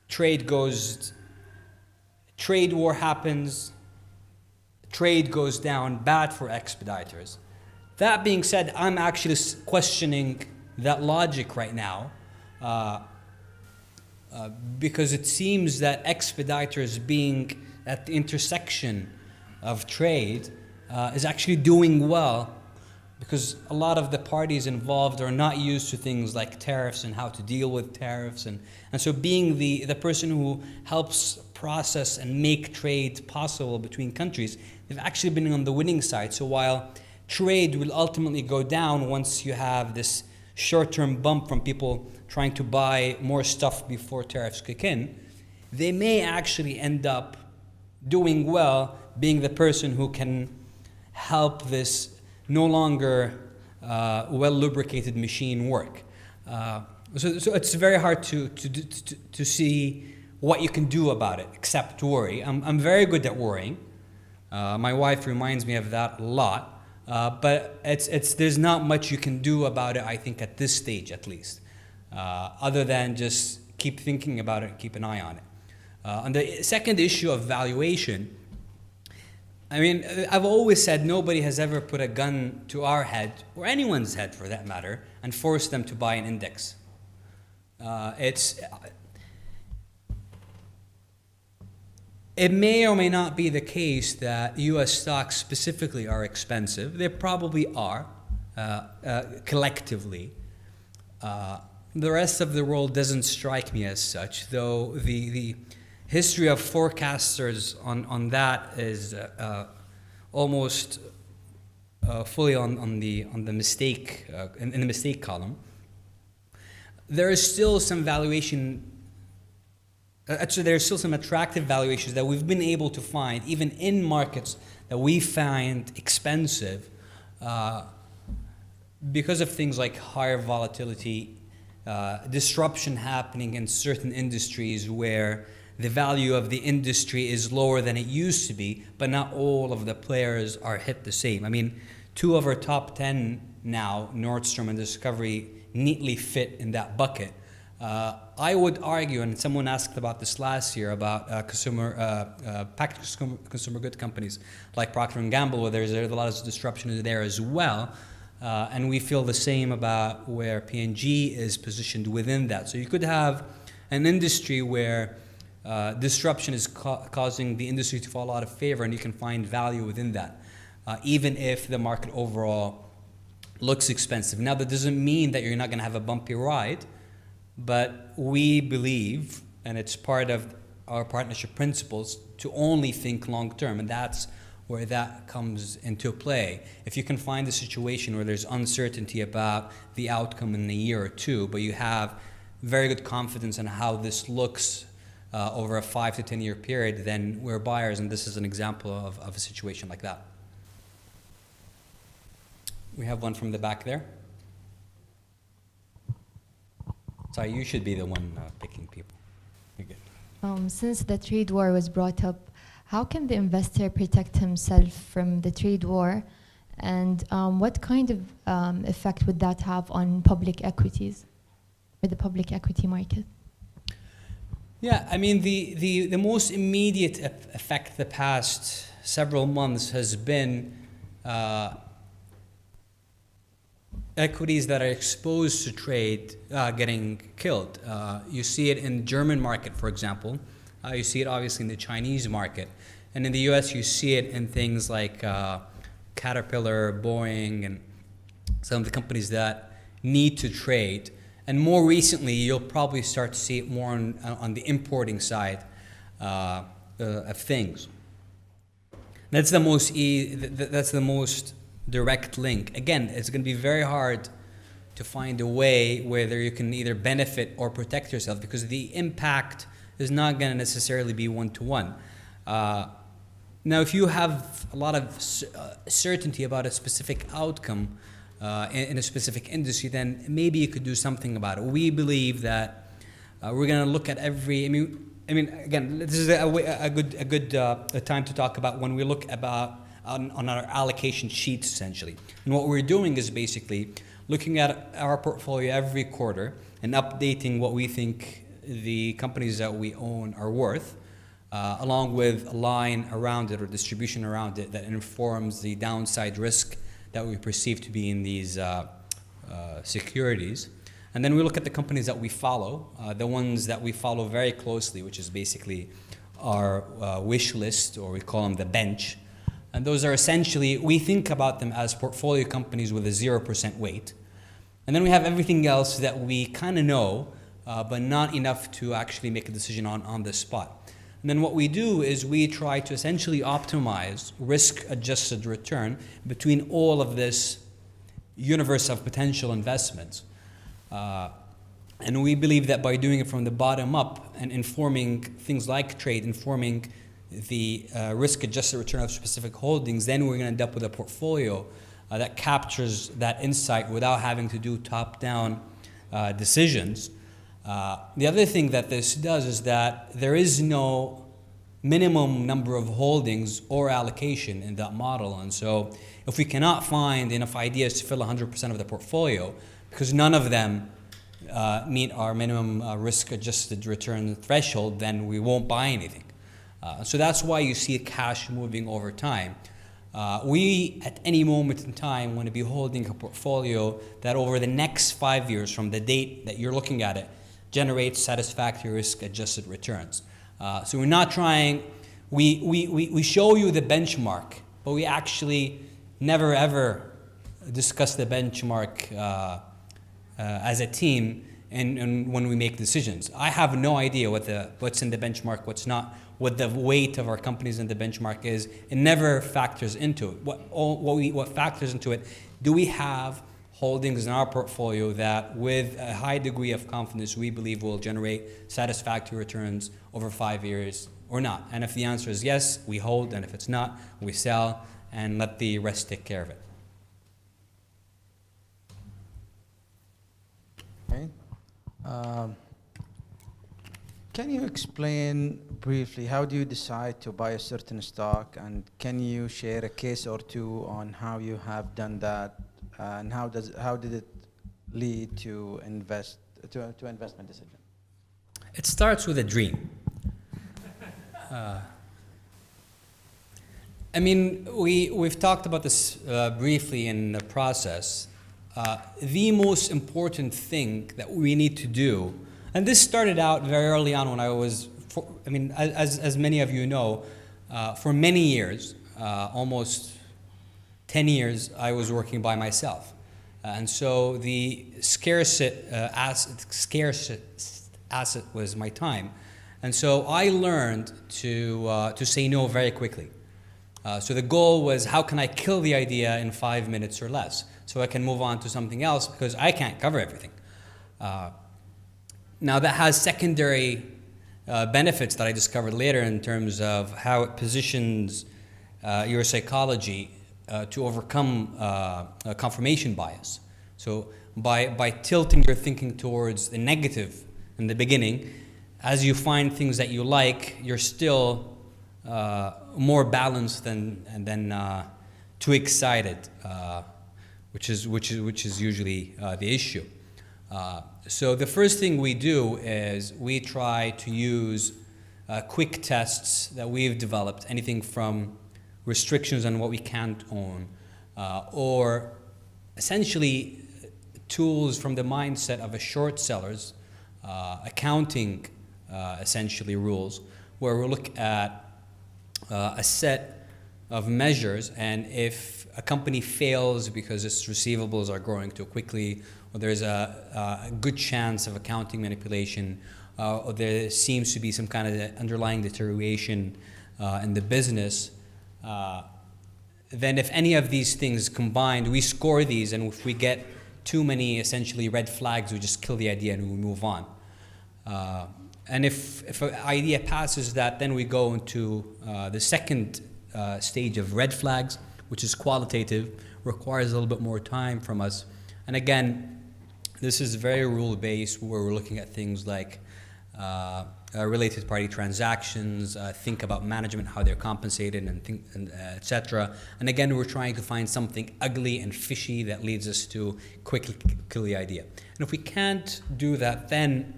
trade war happens, trade goes down, bad for Expeditors. That being said, I'm actually questioning that logic right now. Because it seems that Expeditors being at the intersection of trade is actually doing well, because a lot of the parties involved are not used to things like tariffs and how to deal with tariffs, and so being the person who helps process and make trade possible between countries, they've actually been on the winning side. So while trade will ultimately go down once you have this short-term bump from people trying to buy more stuff before tariffs kick in, they may actually end up doing well, being the person who can help this no longer well-lubricated machine work. So it's very hard to see what you can do about it, except worry. I'm very good at worrying. My wife reminds me of that a lot. But there's not much you can do about it, I think, at this stage at least, other than just keep thinking about it and keep an eye on it. On the second issue of valuation, I mean, I've always said nobody has ever put a gun to our head, or anyone's head for that matter, and forced them to buy an index. It may or may not be the case that U.S. stocks specifically are expensive. They probably are, collectively. The rest of the world doesn't strike me as such, though the history of forecasters on that is almost fully on the mistake in the mistake column. There is still some valuation. Actually, there's still some attractive valuations that we've been able to find, even in markets that we find expensive, because of things like higher volatility, disruption happening in certain industries where the value of the industry is lower than it used to be, but not all of the players are hit the same. I mean, 2 of our top 10 now, Nordstrom and Discovery, neatly fit in that bucket. I would argue, and someone asked about this last year, about packaged consumer good companies like Procter & Gamble, where there's a lot of disruption there as well. And we feel the same about where P&G is positioned within that. So you could have an industry where disruption is causing the industry to fall out of favor, and you can find value within that, even if the market overall looks expensive. Now, that doesn't mean that you're not going to have a bumpy ride, but we believe, and it's part of our partnership principles, to only think long term, and that's where that comes into play. If you can find a situation where there's uncertainty about the outcome in a year or two, but you have very good confidence in how this looks over a 5 to 10 year period, then we're buyers, and this is an example of a situation like that. We have one from the back there. Sorry, you should be the one picking people. You're good. Since the trade war was brought up, how can the investor protect himself from the trade war, and what kind of effect would that have on public equities, or the public equity market? Yeah, I mean, the most immediate effect the past several months has been equities that are exposed to trade getting killed. You see it in the German market, for example. You see it obviously in the Chinese market. And in the US, you see it in things like Caterpillar, Boeing, and some of the companies that need to trade. And more recently, you'll probably start to see it more on the importing side of things. That's the most direct link. Again, it's going to be very hard to find a way where you can either benefit or protect yourself, because the impact is not going to necessarily be one-to-one. Now, if you have a lot of certainty about a specific outcome in a specific industry, then maybe you could do something about it. We believe that we're going to look at every. I mean, again, this is a good time to talk about when we look about on our allocation sheets, essentially. And what we're doing is basically looking at our portfolio every quarter and updating what we think the companies that we own are worth, along with a line around it or distribution around it that informs the downside risk that we perceive to be in these securities. And then we look at the companies that we follow, the ones that we follow very closely, which is basically our wish list, or we call them the bench. And those are essentially, we think about them as portfolio companies with a 0% weight. And then we have everything else that we kind of know, but not enough to actually make a decision on the spot. And then what we do is we try to essentially optimize risk-adjusted return between all of this universe of potential investments. And we believe that by doing it from the bottom up and informing things like trade, informing the risk-adjusted return of specific holdings, then we're going to end up with a portfolio that captures that insight without having to do top-down decisions. The other thing that this does is that there is no minimum number of holdings or allocation in that model. And so if we cannot find enough ideas to fill 100% of the portfolio, because none of them meet our minimum risk-adjusted return threshold, then we won't buy anything. So that's why you see cash moving over time. We, at any moment in time, want to be holding a portfolio that over the next 5 years, from the date that you're looking at it, generates satisfactory risk-adjusted returns. So we're not trying, we show you the benchmark, but we actually never ever discuss the benchmark as a team and when we make decisions. I have no idea what's in the benchmark, what's not, what the weight of our companies in the benchmark is. It never factors into it. What factors into it, do we have holdings in our portfolio that with a high degree of confidence we believe will generate satisfactory returns over 5 years or not? And if the answer is yes, we hold, and if it's not, we sell and let the rest take care of it. Okay. Can you explain briefly how do you decide to buy a certain stock, and can you share a case or two on how you have done that, and how did it lead to investment decision? It starts with a dream. I mean, we've talked about this briefly in the process. The most important thing that we need to do, and this started out very early on when I was, as many of you know, for many years, almost 10 years, I was working by myself. And so the scarcest asset was my time. And so I learned to say no very quickly. So the goal was, how can I kill the idea in 5 minutes or less so I can move on to something else, because I can't cover everything. Now that has secondary benefits that I discovered later in terms of how it positions your psychology to overcome confirmation bias. So by tilting your thinking towards the negative in the beginning, as you find things that you like, you're still more balanced than too excited, which is usually the issue. So the first thing we do is we try to use quick tests that we've developed, anything from restrictions on what we can't own, or essentially tools from the mindset of a short seller's accounting essentially rules, where we look at a set of measures, and if a company fails because its receivables are growing too quickly, or there's a good chance of accounting manipulation, or there seems to be some kind of underlying deterioration in the business, then if any of these things combined, we score these, and if we get too many essentially red flags, we just kill the idea and we move on. And if an idea passes that, then we go into the second stage of red flags, which is qualitative, requires a little bit more time from us. And again, this is very rule-based, where we're looking at things like related party transactions, think about management, how they're compensated, and et cetera. And again, we're trying to find something ugly and fishy that leads us to quickly kill the idea. And if we can't do that, then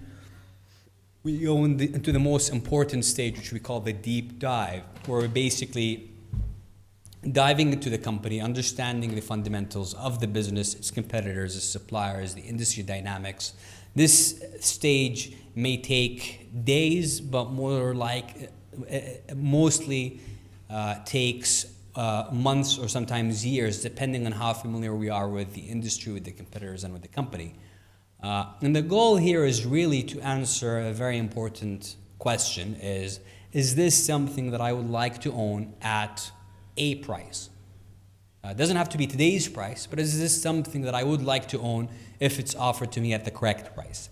we go into the most important stage, which we call the deep dive, where we're basically diving into the company, understanding the fundamentals of the business, its competitors, its suppliers, the industry dynamics. This stage may take days, but more like mostly takes months or sometimes years, depending on how familiar we are with the industry, with the competitors, and with the company. And the goal here is really to answer a very important question, is is this something that I would like to own at a price? It doesn't have to be today's price, but is this something that I would like to own if it's offered to me at the correct price?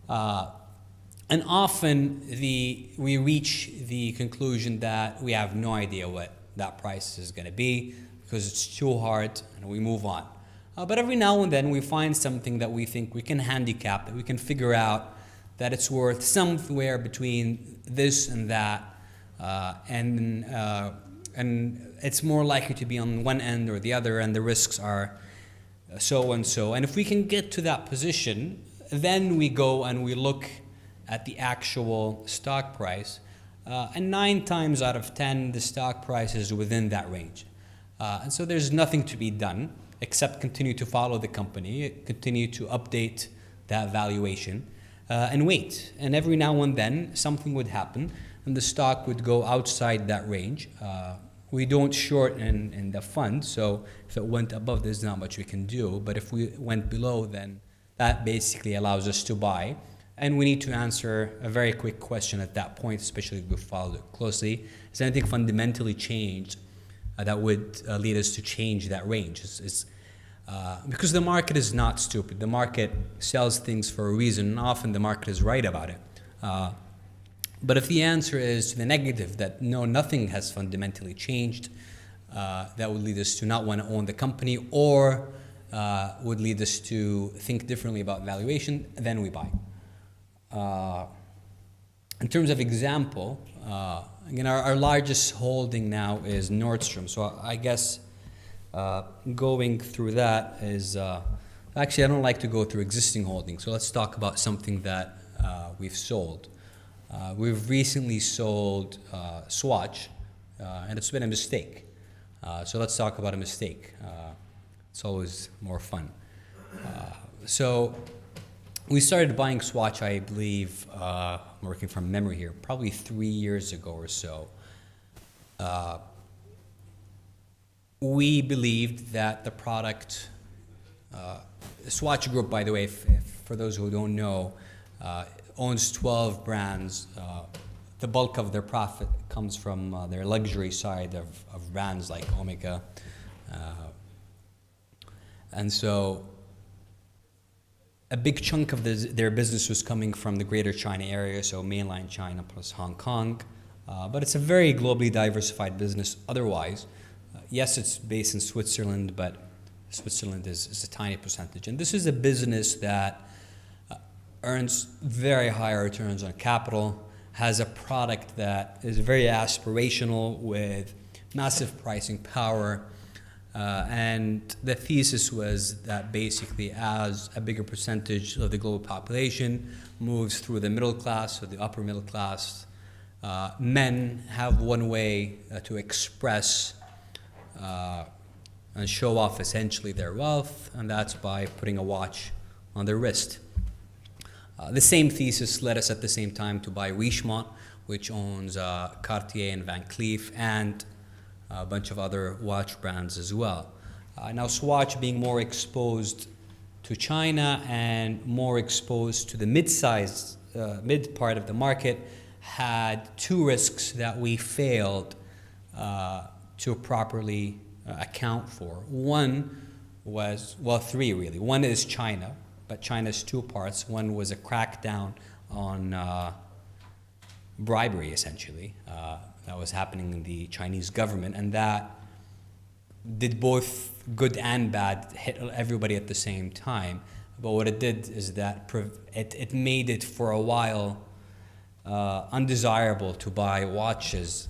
And often we reach the conclusion that we have no idea what that price is going to be because it's too hard, and we move on. But every now and then we find something that we think we can handicap, that we can figure out that it's worth somewhere between this and that, and it's more likely to be on one end or the other, and the risks are so and so. And if we can get to that position, then we go and we look at the actual stock price, and 9 times out of 10, the stock price is within that range. And so there's nothing to be done except continue to follow the company, continue to update that valuation, and wait. And every now and then, something would happen, and the stock would go outside that range. We don't short in the fund, so if it went above, there's not much we can do. But if we went below, then that basically allows us to buy. And we need to answer a very quick question at that point, especially if we followed it closely. Has anything fundamentally changed that would lead us to change that range? Because the market is not stupid. The market sells things for a reason, and often the market is right about it. But if the answer is to the negative, that no, nothing has fundamentally changed, that would lead us to not want to own the company, or would lead us to think differently about valuation, then we buy. In terms of example, again, our largest holding now is Nordstrom. So I guess going through that is, actually I don't like to go through existing holdings. So let's talk about something that we've sold. We've recently sold Swatch, and it's been a mistake. So let's talk about a mistake. It's always more fun. So we started buying Swatch, I believe, I'm working from memory here, probably 3 years ago or so. We believed that the product, Swatch Group, by the way, for those who don't know, owns 12 brands. The bulk of their profit comes from their luxury side of brands like Omega. And so a big chunk of their business was coming from the Greater China area, so mainland China plus Hong Kong. But it's a very globally diversified business otherwise. Yes, it's based in Switzerland, but Switzerland is a tiny percentage. And this is a business that earns very high returns on capital, has a product that is very aspirational with massive pricing power. And the thesis was that basically as a bigger percentage of the global population moves through the middle class or the upper middle class, men have one way to express and show off essentially their wealth, and that's by putting a watch on their wrist. The same thesis led us at the same time to buy Richemont, which owns Cartier and Van Cleef, and a bunch of other watch brands as well. Now Swatch, being more exposed to China and more exposed to the mid-sized, mid part of the market, had 2 risks that we failed to properly account for. One was, well, 3 really. One is China, but China's 2 parts. One was a crackdown on bribery, essentially. That was happening in the Chinese government, and that did both good and bad, hit everybody at the same time. But what it did is that it made it for a while undesirable to buy watches,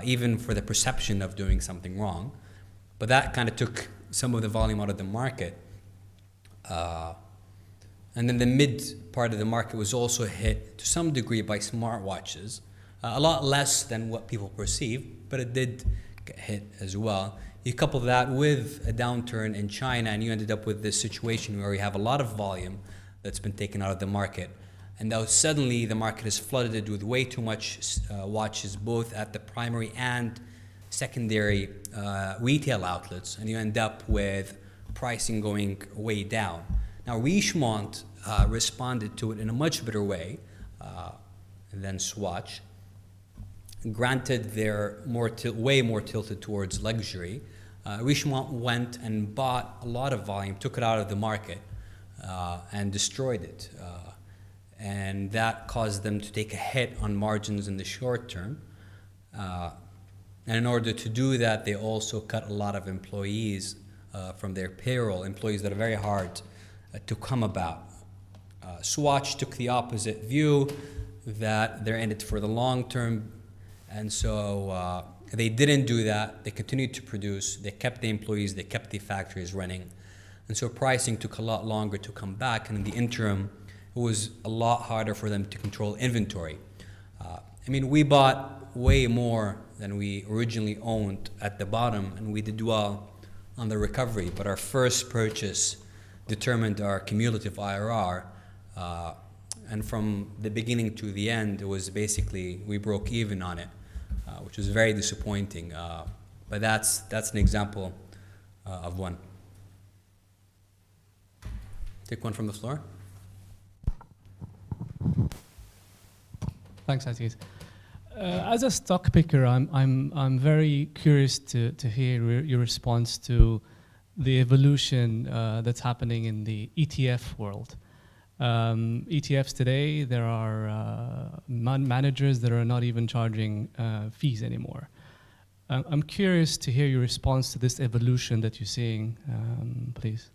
even for the perception of doing something wrong. But that kind of took some of the volume out of the market. And then the mid part of the market was also hit to some degree by smartwatches. A lot less than what people perceive, but it did get hit as well. You couple that with a downturn in China, and you ended up with this situation where you have a lot of volume that's been taken out of the market. And now suddenly the market is flooded with way too much watches, both at the primary and secondary retail outlets, and you end up with pricing going way down. Now Richemont responded to it in a much better way than Swatch. granted they're way more tilted towards luxury, Richemont went and bought a lot of volume, took it out of the market, and destroyed it. And that caused them to take a hit on margins in the short term. And in order to do that, they also cut a lot of employees from their payroll, employees that are very hard to come about. Swatch took the opposite view, that they're in it for the long term, and so they didn't do that. They continued to produce, they kept the employees, they kept the factories running, and so pricing took a lot longer to come back, and in the interim, it was a lot harder for them to control inventory. I mean, we bought way more than we originally owned at the bottom, and we did well on the recovery, but our first purchase determined our cumulative IRR, and from the beginning to the end, it was basically, we broke even on it, which was very disappointing, but that's an example of one. Take one from the floor. Thanks, Aziz. As a stock picker, I'm very curious to hear your response to the evolution that's happening in the ETF world. ETFs today, there are managers that are not even charging fees anymore. I'm curious to hear your response to this evolution that you're seeing, please.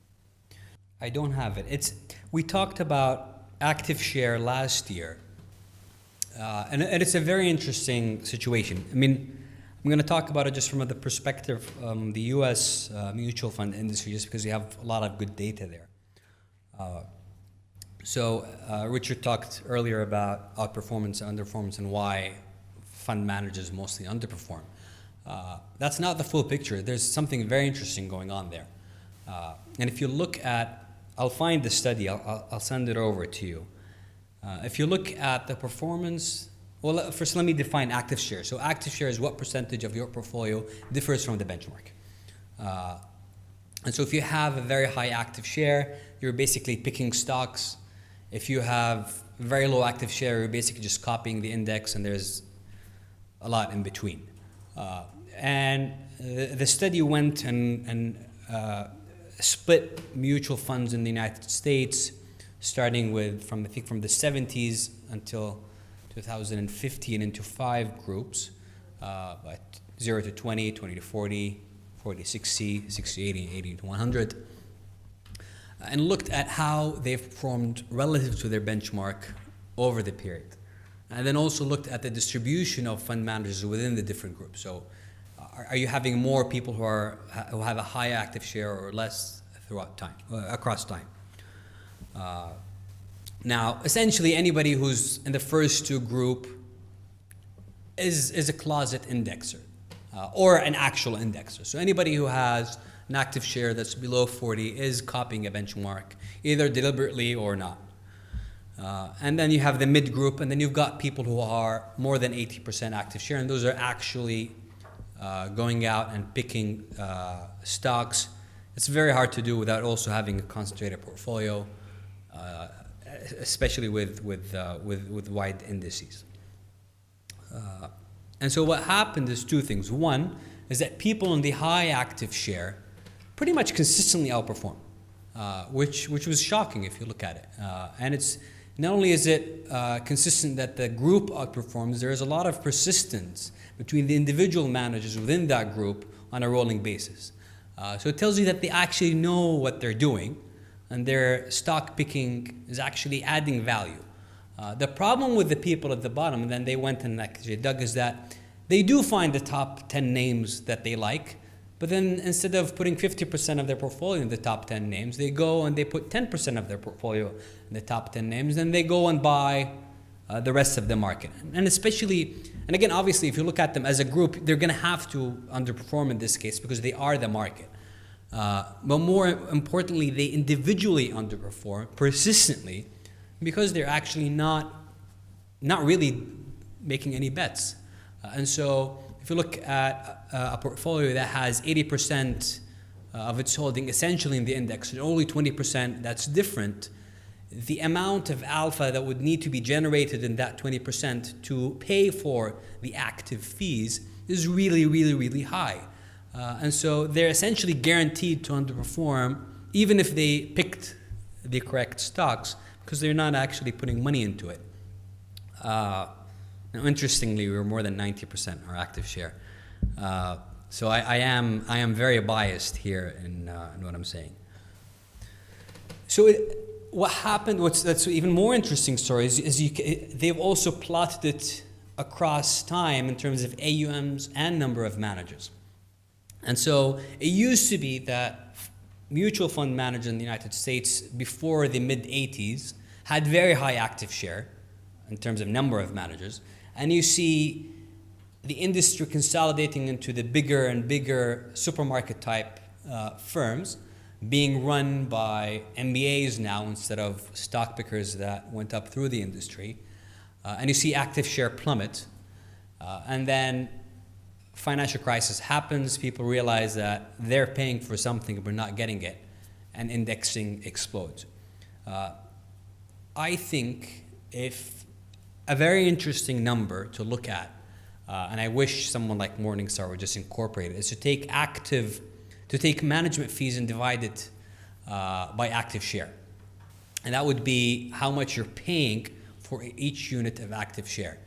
I don't have it. We talked about active share last year. And it's a very interesting situation. I mean, I'm going to talk about it just from the perspective of the U.S. Mutual fund industry, just because we have a lot of good data there. So Richard talked earlier about outperformance and underperformance and why fund managers mostly underperform. That's not the full picture. There's something very interesting going on there. And if you look at, I'll find the study, I'll send it over to you. If you look at the performance, well, first let me define active share. So active share is what percentage of your portfolio differs from the benchmark. And so if you have a very high active share, you're basically picking stocks. If you have very low active share, you're basically just copying the index, and there's a lot in between. And the study went and split mutual funds in the United States, starting with from the 70s until 2015 into 5 groups, 0 to 20, 20 to 40, 40 to 60, 60 to 80, 80 to 100, and looked at how they've performed relative to their benchmark over the period. And then also looked at the distribution of fund managers within the different groups. So are you having more people who have a high active share or less throughout time, across time? Now, essentially, anybody who's in the first 2 group is a closet indexer or an actual indexer. So anybody who has an active share that's below 40 is copying a benchmark, either deliberately or not. And then you have the mid group, and then you've got people who are more than 80% active share, and those are actually going out and picking stocks. It's very hard to do without also having a concentrated portfolio, especially with wide indices. And so what happened is 2 things. One is that people in the high active share pretty much consistently outperform, which was shocking if you look at it. And it's not only is it consistent that the group outperforms, there is a lot of persistence between the individual managers within that group on a rolling basis. So it tells you that they actually know what they're doing, and their stock picking is actually adding value. The problem with the people at the bottom, and then they went and actually dug, is that they do find the top 10 names that they like, but then instead of putting 50% of their portfolio in the top 10 names, they go and they put 10% of their portfolio in the top 10 names, and they go and buy the rest of the market. And especially, and again, obviously, if you look at them as a group, they're going to have to underperform in this case because they are the market. But more importantly, they individually underperform persistently because they're actually not really making any bets. And so if you look at a portfolio that has 80% of its holding essentially in the index and only 20% that's different, the amount of alpha that would need to be generated in that 20% to pay for the active fees is really, really, really high. And so they're essentially guaranteed to underperform even if they picked the correct stocks, because they're not actually putting money into it. Now, interestingly, we're more than 90% our active share. So I am very biased here in what I'm saying. So what happened? That's even more interesting story is they've also plotted it across time in terms of AUMs and number of managers. And so it used to be that mutual fund managers in the United States before the mid-80s had very high active share in terms of number of managers. And you see the industry consolidating into the bigger and bigger supermarket type firms being run by MBAs now instead of stock pickers that went up through the industry. And you see active share plummet. And then financial crisis happens, people realize that they're paying for something but not getting it, and indexing explodes. I think if a very interesting number to look at, and I wish someone like Morningstar would just incorporate it, is to take management fees and divide it by active share. And that would be how much you're paying for each unit of active share.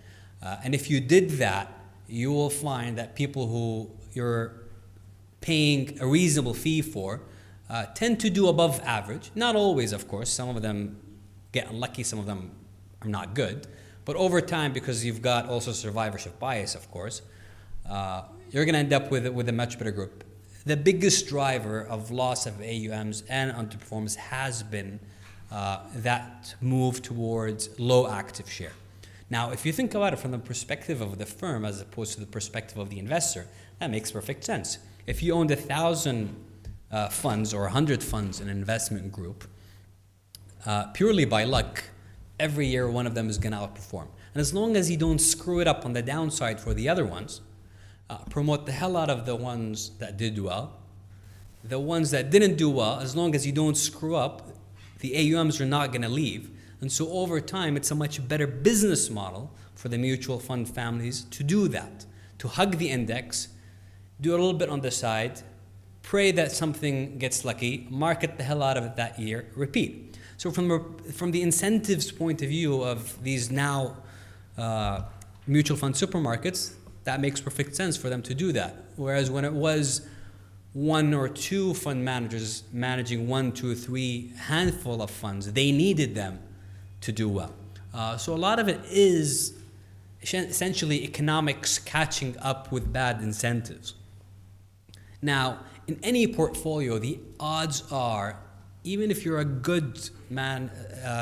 And if you did that, you will find that people who you're paying a reasonable fee for tend to do above average. Not always, of course. Some of them get unlucky, some of them are not good. But over time, because you've got also survivorship bias, of course, you're going to end up with a much better group. The biggest driver of loss of AUMs and underperformance has been that move towards low active share. Now, if you think about it from the perspective of the firm as opposed to the perspective of the investor, that makes perfect sense. If you owned 1,000 funds or 100 funds in an investment group, purely by luck, every year one of them is going to outperform. And as long as you don't screw it up on the downside for the other ones, promote the hell out of the ones that did well. The ones that didn't do well, as long as you don't screw up, the AUMs are not going to leave. And so over time, it's a much better business model for the mutual fund families to do that, to hug the index, do a little bit on the side, pray that something gets lucky, market the hell out of it that year, repeat. So from the incentives point of view of these now mutual fund supermarkets, that makes perfect sense for them to do that. Whereas when it was one or two fund managers managing 1, 2, 3 handful of funds, they needed them to do well. So a lot of it is essentially economics catching up with bad incentives. Now, in any portfolio, the odds are, even if you're a good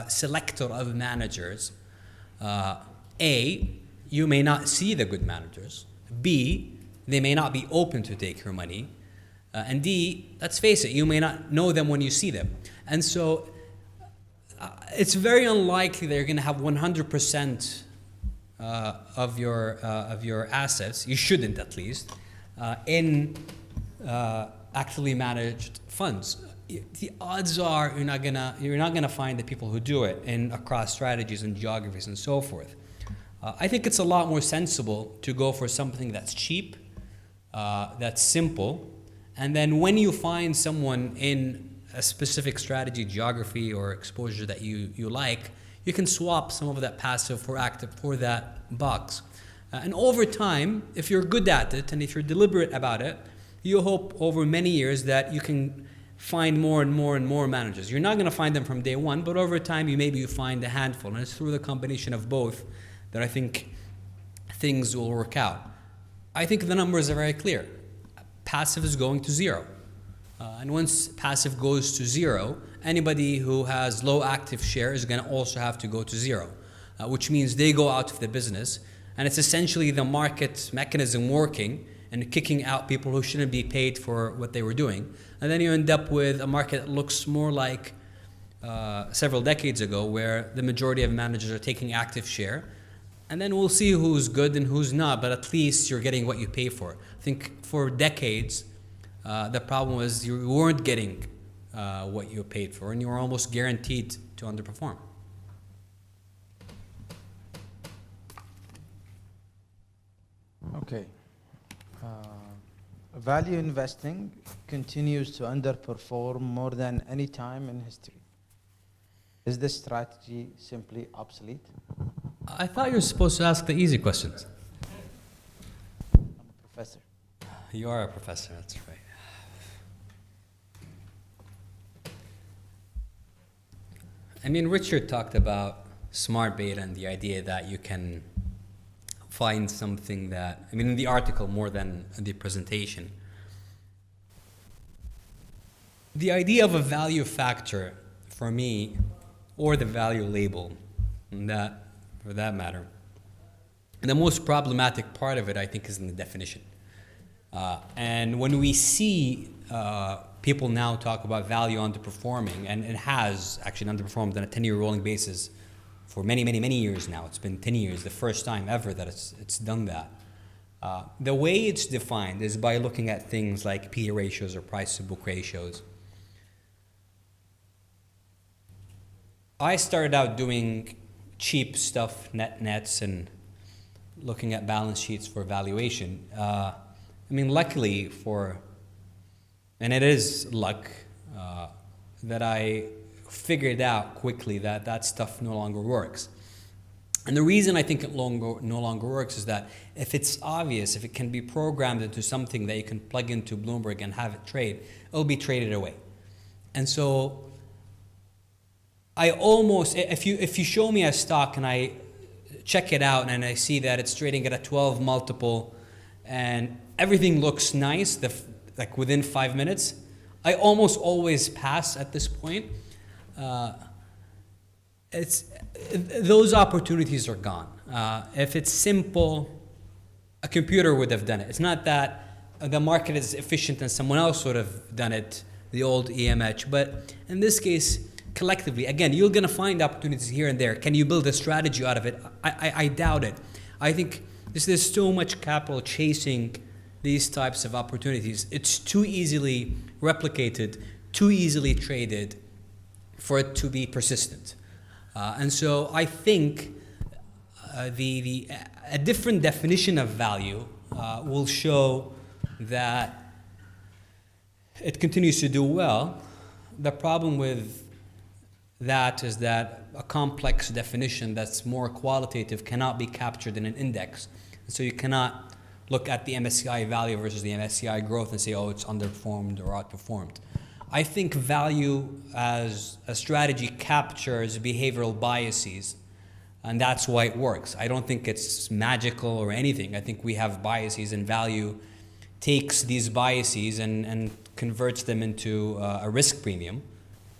selector of managers, A, you may not see the good managers. B, they may not be open to take your money. And D, let's face it, you may not know them when you see them. And so it's very unlikely that you're going to have 100% of your assets, you shouldn't at least, in actively managed funds. The odds are you're not gonna find the people who do it in across strategies and geographies and so forth. I think it's a lot more sensible to go for something that's cheap, that's simple, and then when you find someone in a specific strategy, geography, or exposure that you like, you can swap some of that passive for active for that box. And over time, if you're good at it and if you're deliberate about it, you hope over many years that you can find more and more and more managers. You're not going to find them from day one, but over time, you find a handful. And it's through the combination of both that I think things will work out. I think the numbers are very clear. Passive is going to zero. And once passive goes to zero, anybody who has low active share is going to also have to go to zero, which means they go out of the business. And it's essentially the market mechanism working and kicking out people who shouldn't be paid for what they were doing. And then you end up with a market that looks more like several decades ago, where the majority of managers are taking active share. And then we'll see who's good and who's not, but at least you're getting what you pay for. I think for decades, the problem was you weren't getting what you paid for, and you were almost guaranteed to underperform. Okay. Value investing continues to underperform more than any time in history. Is this strategy simply obsolete? I thought you were supposed to ask the easy questions. I'm a professor. You are a professor, that's right. I mean, Richard talked about smart beta and the idea that you can find something that, I mean, in the article more than the presentation. The idea of a value factor, for me, or the value label, that, for that matter, the most problematic part of it, I think, is in the definition. And when we see people now talk about value underperforming, and it has actually underperformed on a 10-year rolling basis for many, many, many years now. It's been 10 years, the first time ever that it's done that. The way it's defined is by looking at things like P/E ratios or price-to-book ratios. I started out doing cheap stuff, nets, and looking at balance sheets for valuation. I mean, luckily and it is luck, that I figured out quickly that that stuff no longer works. And the reason I think it no longer works is that if it's obvious, if it can be programmed into something that you can plug into Bloomberg and have it trade, it'll be traded away. And so I almost, if you show me a stock and I check it out and I see that it's trading at a 12 multiple and everything looks nice, like within 5 minutes, I almost always pass at this point. Those opportunities are gone. If it's simple, a computer would have done it. It's not that the market is efficient and someone else would have done it, the old EMH. But in this case, collectively, again, you're going to find opportunities here and there. Can you build a strategy out of it? I doubt it. I think there's so much capital chasing these types of opportunities. It's too easily replicated, too easily traded for it to be persistent. And so I think a different definition of value will show that it continues to do well. The problem with that is that a complex definition that's more qualitative cannot be captured in an index. And so you cannot look at the MSCI value versus the MSCI growth and say, oh, it's underperformed or outperformed. I think value as a strategy captures behavioral biases, and that's why it works. I don't think it's magical or anything. I think we have biases, and value takes these biases and converts them into a risk premium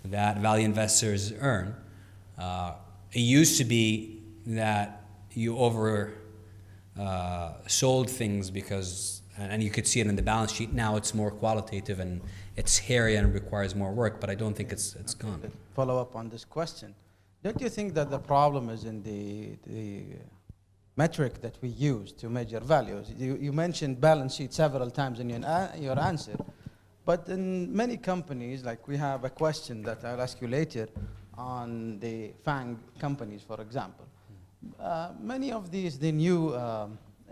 that value investors earn. It used to be that you sold things because, and you could see it in the balance sheet. Now it's more qualitative and it's hairy and requires more work, but I don't think it's gone. Follow up on this question. Don't you think that the problem is in the metric that we use to measure values? You mentioned balance sheet several times in your answer, but in many companies, like we have a question that I'll ask you later on the FANG companies, for example. Many of these, the new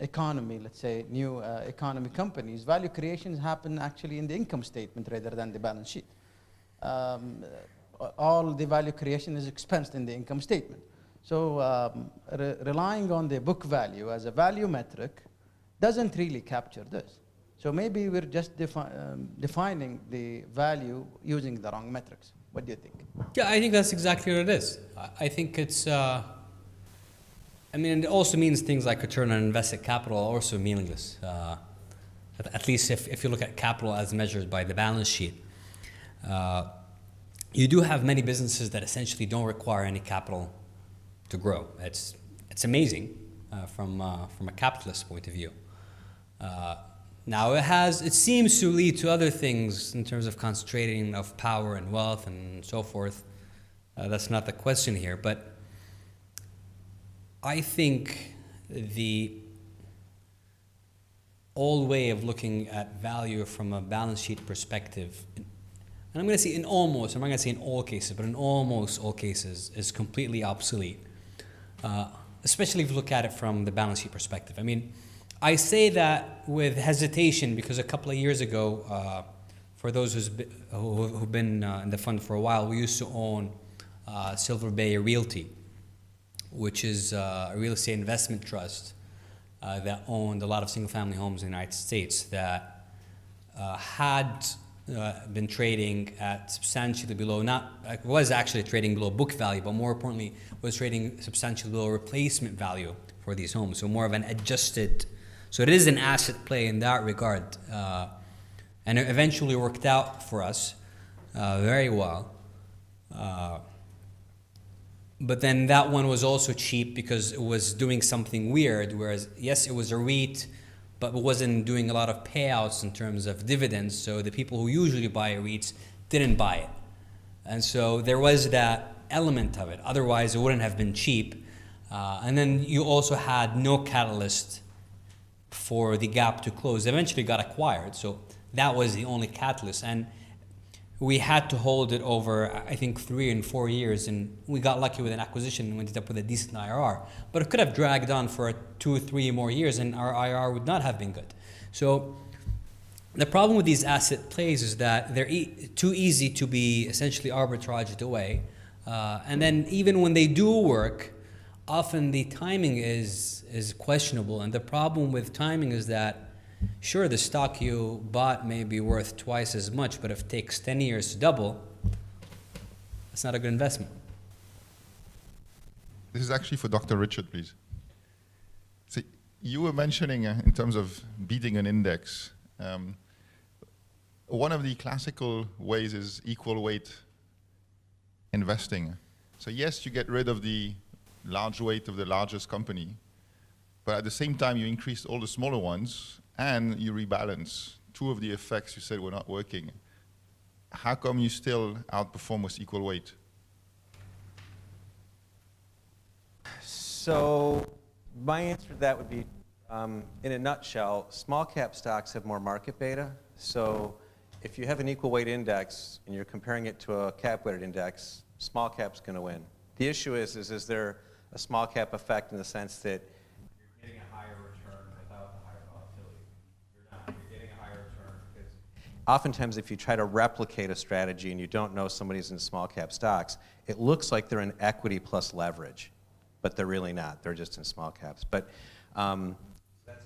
economy, let's say, new economy companies, value creations happen actually in the income statement rather than the balance sheet. All the value creation is expensed in the income statement. So relying on the book value as a value metric doesn't really capture this. So maybe we're just defining the value using the wrong metrics. What do you think? Yeah, I think that's exactly what it is. I think it's, I mean, it also means things like return on invested capital are also meaningless. At least if you look at capital as measured by the balance sheet. You do have many businesses that essentially don't require any capital to grow. It's amazing from a capitalist point of view. Now it seems to lead to other things in terms of concentrating of power and wealth and so forth. That's not the question here, but I think the old way of looking at value from a balance sheet perspective and I'm going to say in almost, I'm not going to say in all cases, but in almost all cases, is completely obsolete. Especially if you look at it from the balance sheet perspective. I mean, I say that with hesitation because a couple of years ago, for those who've been in the fund for a while, we used to own Silver Bay Realty, which is a real estate investment trust that owned a lot of single-family homes in the United States that had been trading at substantially below, was actually trading below book value, but more importantly, was trading substantially below replacement value for these homes. So more of an adjusted, so it is an asset play in that regard. And it eventually worked out for us very well. But then that one was also cheap because it was doing something weird, whereas yes, it was a REIT, but it wasn't doing a lot of payouts in terms of dividends, so the people who usually buy REITs didn't buy it. And so there was that element of it. Otherwise, it wouldn't have been cheap. And then you also had no catalyst for the gap to close. It eventually got acquired, so that was the only catalyst. And we had to hold it over, I think, 3 and 4 years, and we got lucky with an acquisition and ended up with a decent IRR. But it could have dragged on for 2 or 3 more years, and our IRR would not have been good. So the problem with these asset plays is that they're too easy to be essentially arbitraged away. And then even when they do work, often the timing is questionable. And the problem with timing is that sure, the stock you bought may be worth twice as much, but if it takes 10 years to double, it's not a good investment. This is actually for Dr. Richard, please. See, you were mentioning in terms of beating an index, one of the classical ways is equal weight investing. So yes, you get rid of the large weight of the largest company, but at the same time you increase all the smaller ones, and you rebalance. 2 of the effects you said were not working. How come you still outperform with equal weight? So my answer to that would be, in a nutshell, small cap stocks have more market beta. So if you have an equal weight index and you're comparing it to a cap weighted index, small cap's going to win. The issue is there a small cap effect in the sense that you're getting a higher return without the higher volatility? You're not. You're getting a higher return because oftentimes if you try to replicate a strategy and you don't know somebody's in small cap stocks, it looks like they're in equity plus leverage, but they're really not. They're just in small caps. But that's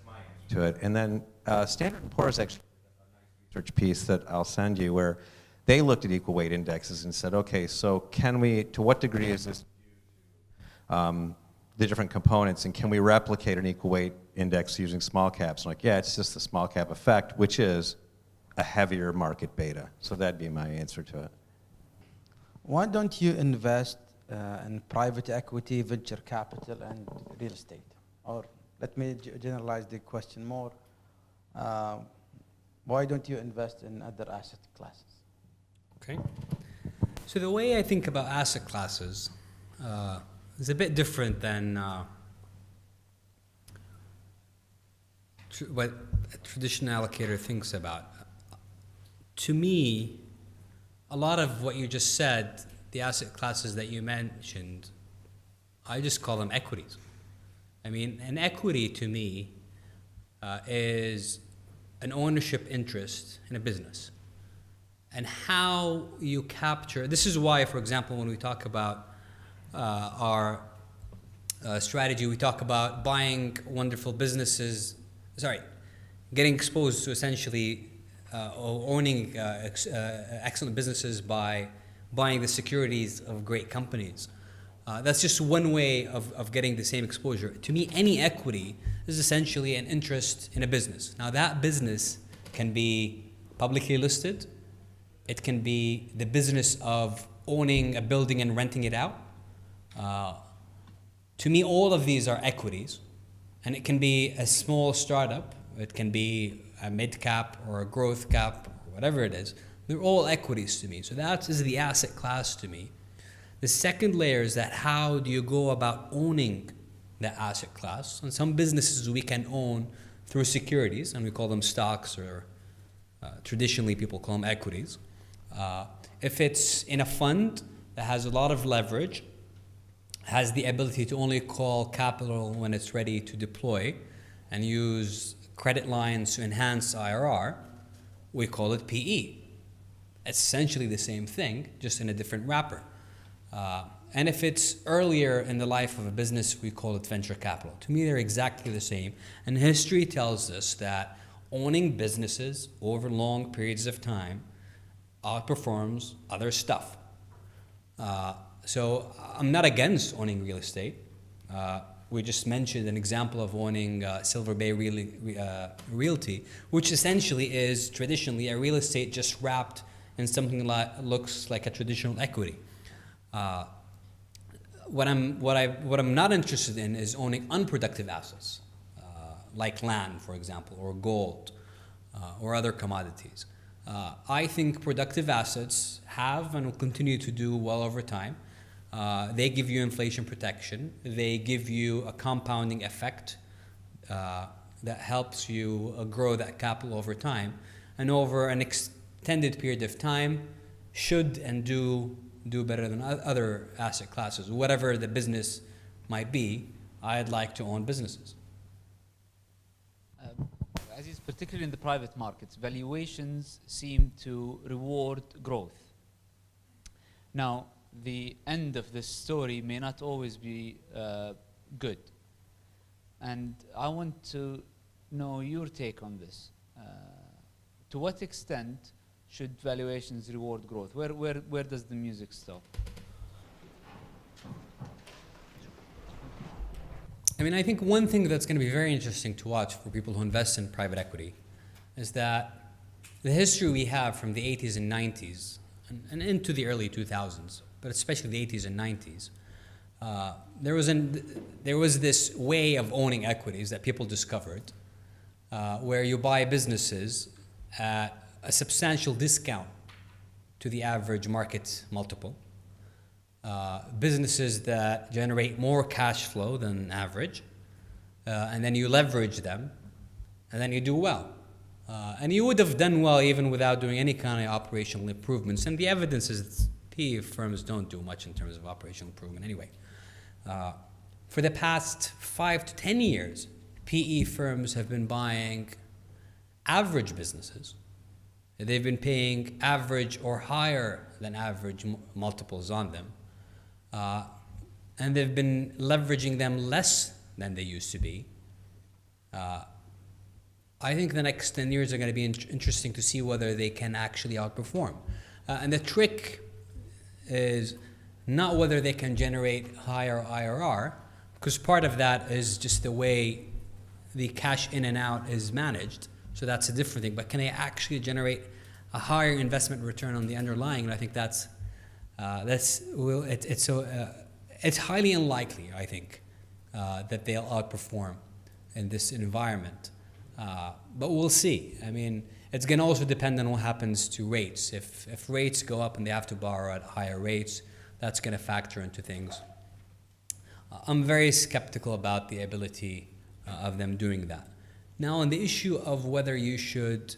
my answer to it. And then Standard & Poor's actually a nice research piece that I'll send you where they looked at equal weight indexes and said, okay, so can we, to what degree is this due to the different components, and can we replicate an equal weight index using small caps? I'm like, yeah, it's just the small cap effect, which is a heavier market beta. So that'd be my answer to it. Why don't you invest in private equity, venture capital, and real estate? Or let me generalize the question more. Why don't you invest in other asset classes? Okay. So the way I think about asset classes is a bit different than what a traditional allocator thinks about. To me, a lot of what you just said, the asset classes that you mentioned, I just call them equities. I mean, an equity to me is an ownership interest in a business. And how you capture, this is why, for example, when we talk about our strategy, we talk about buying wonderful businesses, getting exposed to essentially owning excellent businesses by buying the securities of great companies. That's just one way of getting the same exposure. To me, any equity is essentially an interest in a business. Now, that business can be publicly listed. It can be the business of owning a building and renting it out. To me, all of these are equities. And it can be a small startup. It can be a mid-cap or a growth cap, or whatever it is. They're all equities to me. So that is the asset class to me. The second layer is that how do you go about owning the asset class? And some businesses we can own through securities, and we call them stocks, or traditionally people call them equities. If it's in a fund that has a lot of leverage, has the ability to only call capital when it's ready to deploy and use credit lines to enhance IRR, we call it PE. It's essentially the same thing, just in a different wrapper. And if it's earlier in the life of a business, we call it venture capital. To me, they're exactly the same. And history tells us that owning businesses over long periods of time outperforms other stuff. So I'm not against owning real estate. We just mentioned an example of owning Silver Bay Realty, which essentially is traditionally a real estate just wrapped in something that looks like a traditional equity. What I'm not interested in is owning unproductive assets, like land, for example, or gold, or other commodities. I think productive assets have and will continue to do well over time. They give you inflation protection. They give you a compounding effect that helps you grow that capital over time. And over an extended period of time, should and do better than other asset classes. Whatever the business might be, I'd like to own businesses. Aziz, particularly in the private markets, valuations seem to reward growth. Now, the end of this story may not always be good. And I want to know your take on this. To what extent should valuations reward growth? Where does the music stop? I mean, I think one thing that's going to be very interesting to watch for people who invest in private equity is that the history we have from the 80s and 90s and into the early 2000s, but especially the 80s and 90s, there was this way of owning equities that people discovered where you buy businesses at a substantial discount to the average market multiple. Businesses that generate more cash flow than average, and then you leverage them, and then you do well. And you would have done well even without doing any kind of operational improvements. And the evidence is PE firms don't do much in terms of operational improvement anyway. For the past 5 to 10 years, PE firms have been buying average businesses. They've been paying average or higher than average multiples on them. And they've been leveraging them less than they used to be. I think the next 10 years are going to be interesting to see whether they can actually outperform. And the trick is not whether they can generate higher IRR, because part of that is just the way the cash in and out is managed. So that's a different thing. But can they actually generate a higher investment return on the underlying? And I think it's highly unlikely, I think, that they'll outperform in this environment. But we'll see. I mean, it's going to also depend on what happens to rates. If rates go up and they have to borrow at higher rates, that's going to factor into things. I'm very skeptical about the ability of them doing that. Now, on the issue of whether you should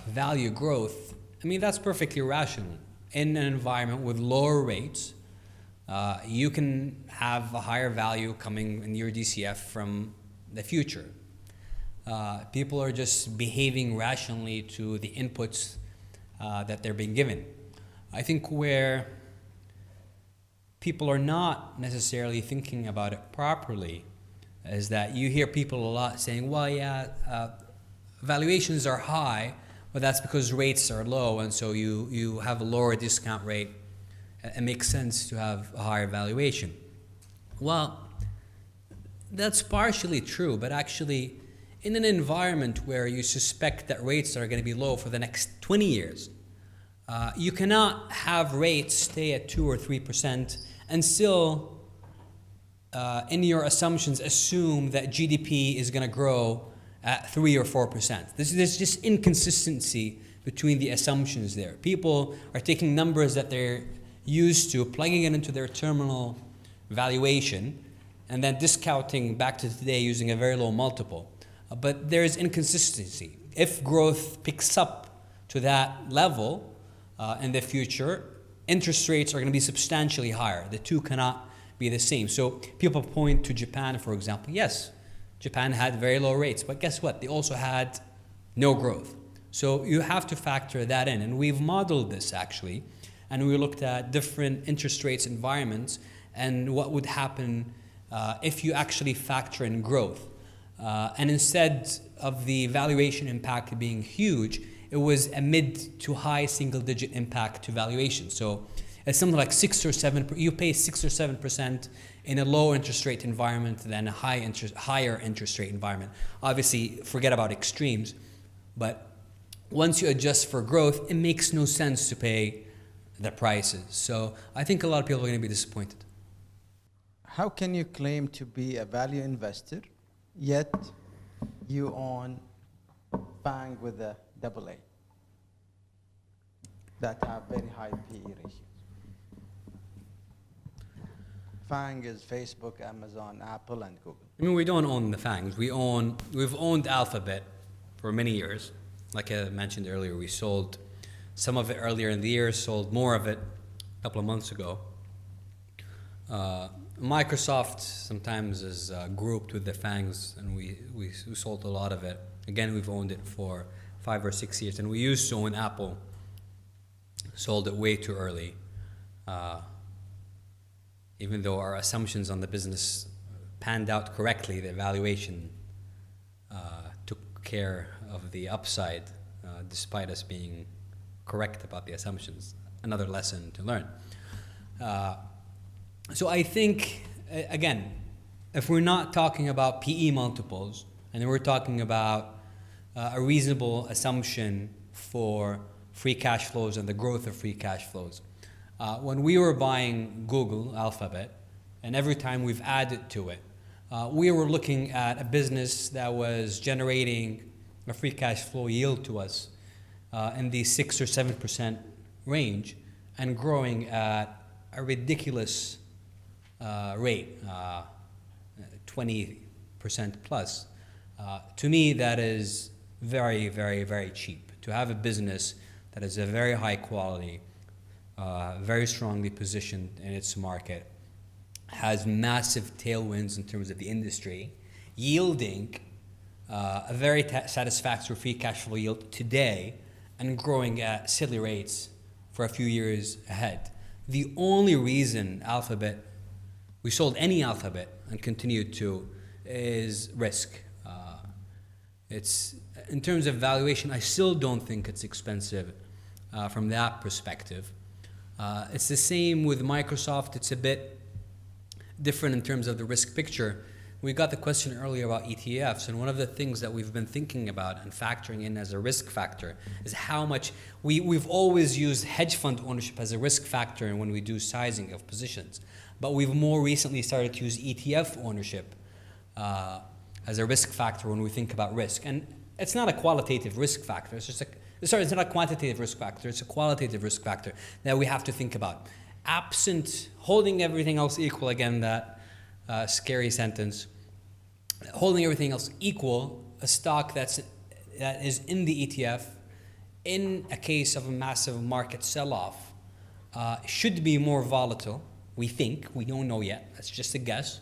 value growth, I mean, that's perfectly rational. In an environment with lower rates, you can have a higher value coming in your DCF from the future. People are just behaving rationally to the inputs that they're being given. I think where people are not necessarily thinking about it properly is that you hear people a lot saying, well, yeah, valuations are high, but that's because rates are low, and so you have a lower discount rate. It makes sense to have a higher valuation. Well, that's partially true, but actually, in an environment where you suspect that rates are going to be low for the next 20 years, you cannot have rates stay at 2 or 3% and still, in your assumptions, assume that GDP is going to grow at 3 or 4%. There's just inconsistency between the assumptions there. People are taking numbers that they're used to, plugging it into their terminal valuation, and then discounting back to today using a very low multiple. But there's inconsistency. If growth picks up to that level, in the future, interest rates are going to be substantially higher. The two cannot be the same. So people point to Japan, for example. Yes, Japan had very low rates, but guess what? They also had no growth. So you have to factor that in. And we've modeled this actually, and we looked at different interest rates environments and what would happen if you actually factor in growth. And instead of the valuation impact being huge, it was a mid to high single digit impact to valuation. So it's something like 6 or 7, you pay 6 or 7% in a low interest rate environment than a higher interest rate environment. Obviously, forget about extremes, but once you adjust for growth, it makes no sense to pay the prices. So I think a lot of people are going to be disappointed. How can you claim to be a value investor, yet you own FANG with a AA that have very high PE ratios? FANG is Facebook, Amazon, Apple, and Google. I mean, we don't own the FANGs. We've owned Alphabet for many years. Like I mentioned earlier, we sold some of it earlier in the year, sold more of it a couple of months ago. Microsoft sometimes is grouped with the FANGs, and we sold a lot of it. Again, we've owned it for 5 or 6 years, and we used to own Apple. Sold it way too early. Even though our assumptions on the business panned out correctly, the valuation took care of the upside, despite us being correct about the assumptions. Another lesson to learn. So I think, again, if we're not talking about PE multiples, and we're talking about a reasonable assumption for free cash flows and the growth of free cash flows, when we were buying Google, Alphabet, and every time we've added to it, we were looking at a business that was generating a free cash flow yield to us in the 6 or 7% range and growing at a ridiculous rate, 20% plus. To me, that is very, very, very cheap. To have a business that is a very high quality, very strongly positioned in its market, has massive tailwinds in terms of the industry, yielding a very satisfactory free cash flow yield today and growing at silly rates for a few years ahead. The only reason we sold any Alphabet and continued to, is risk. It's in terms of valuation, I still don't think it's expensive from that perspective. It's the same with Microsoft. It's a bit different in terms of the risk picture. We got the question earlier about ETFs, and one of the things that we've been thinking about and factoring in as a risk factor is how much we've always used hedge fund ownership as a risk factor when we do sizing of positions, but we've more recently started to use ETF ownership as a risk factor when we think about risk. And it's not a qualitative risk factor. It's not a quantitative risk factor. It's a qualitative risk factor that we have to think about. Absent holding everything else equal, again, that scary sentence, holding everything else equal, a stock that is in the ETF, in a case of a massive market sell-off, should be more volatile. We think, we don't know yet, that's just a guess,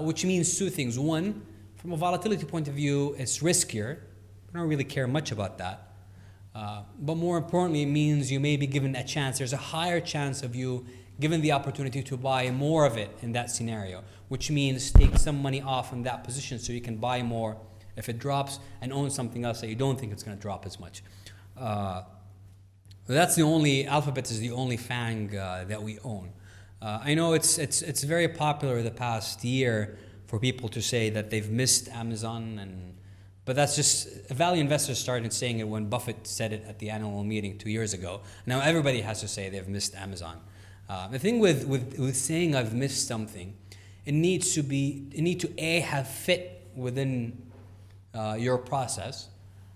which means two things. One, from a volatility point of view, it's riskier. We don't really care much about that. But more importantly, it means you may be given a chance. There's a higher chance of you given the opportunity to buy more of it in that scenario, which means take some money off in that position so you can buy more if it drops and own something else that you don't think it's going to drop as much. That's the only, Alphabet is the only FANG that we own. I know it's very popular the past year for people to say that they've missed Amazon, but that's just, value investors started saying it when Buffett said it at the annual meeting 2 years ago. Now everybody has to say they've missed Amazon. The thing with saying I've missed something, it need to have fit within your process,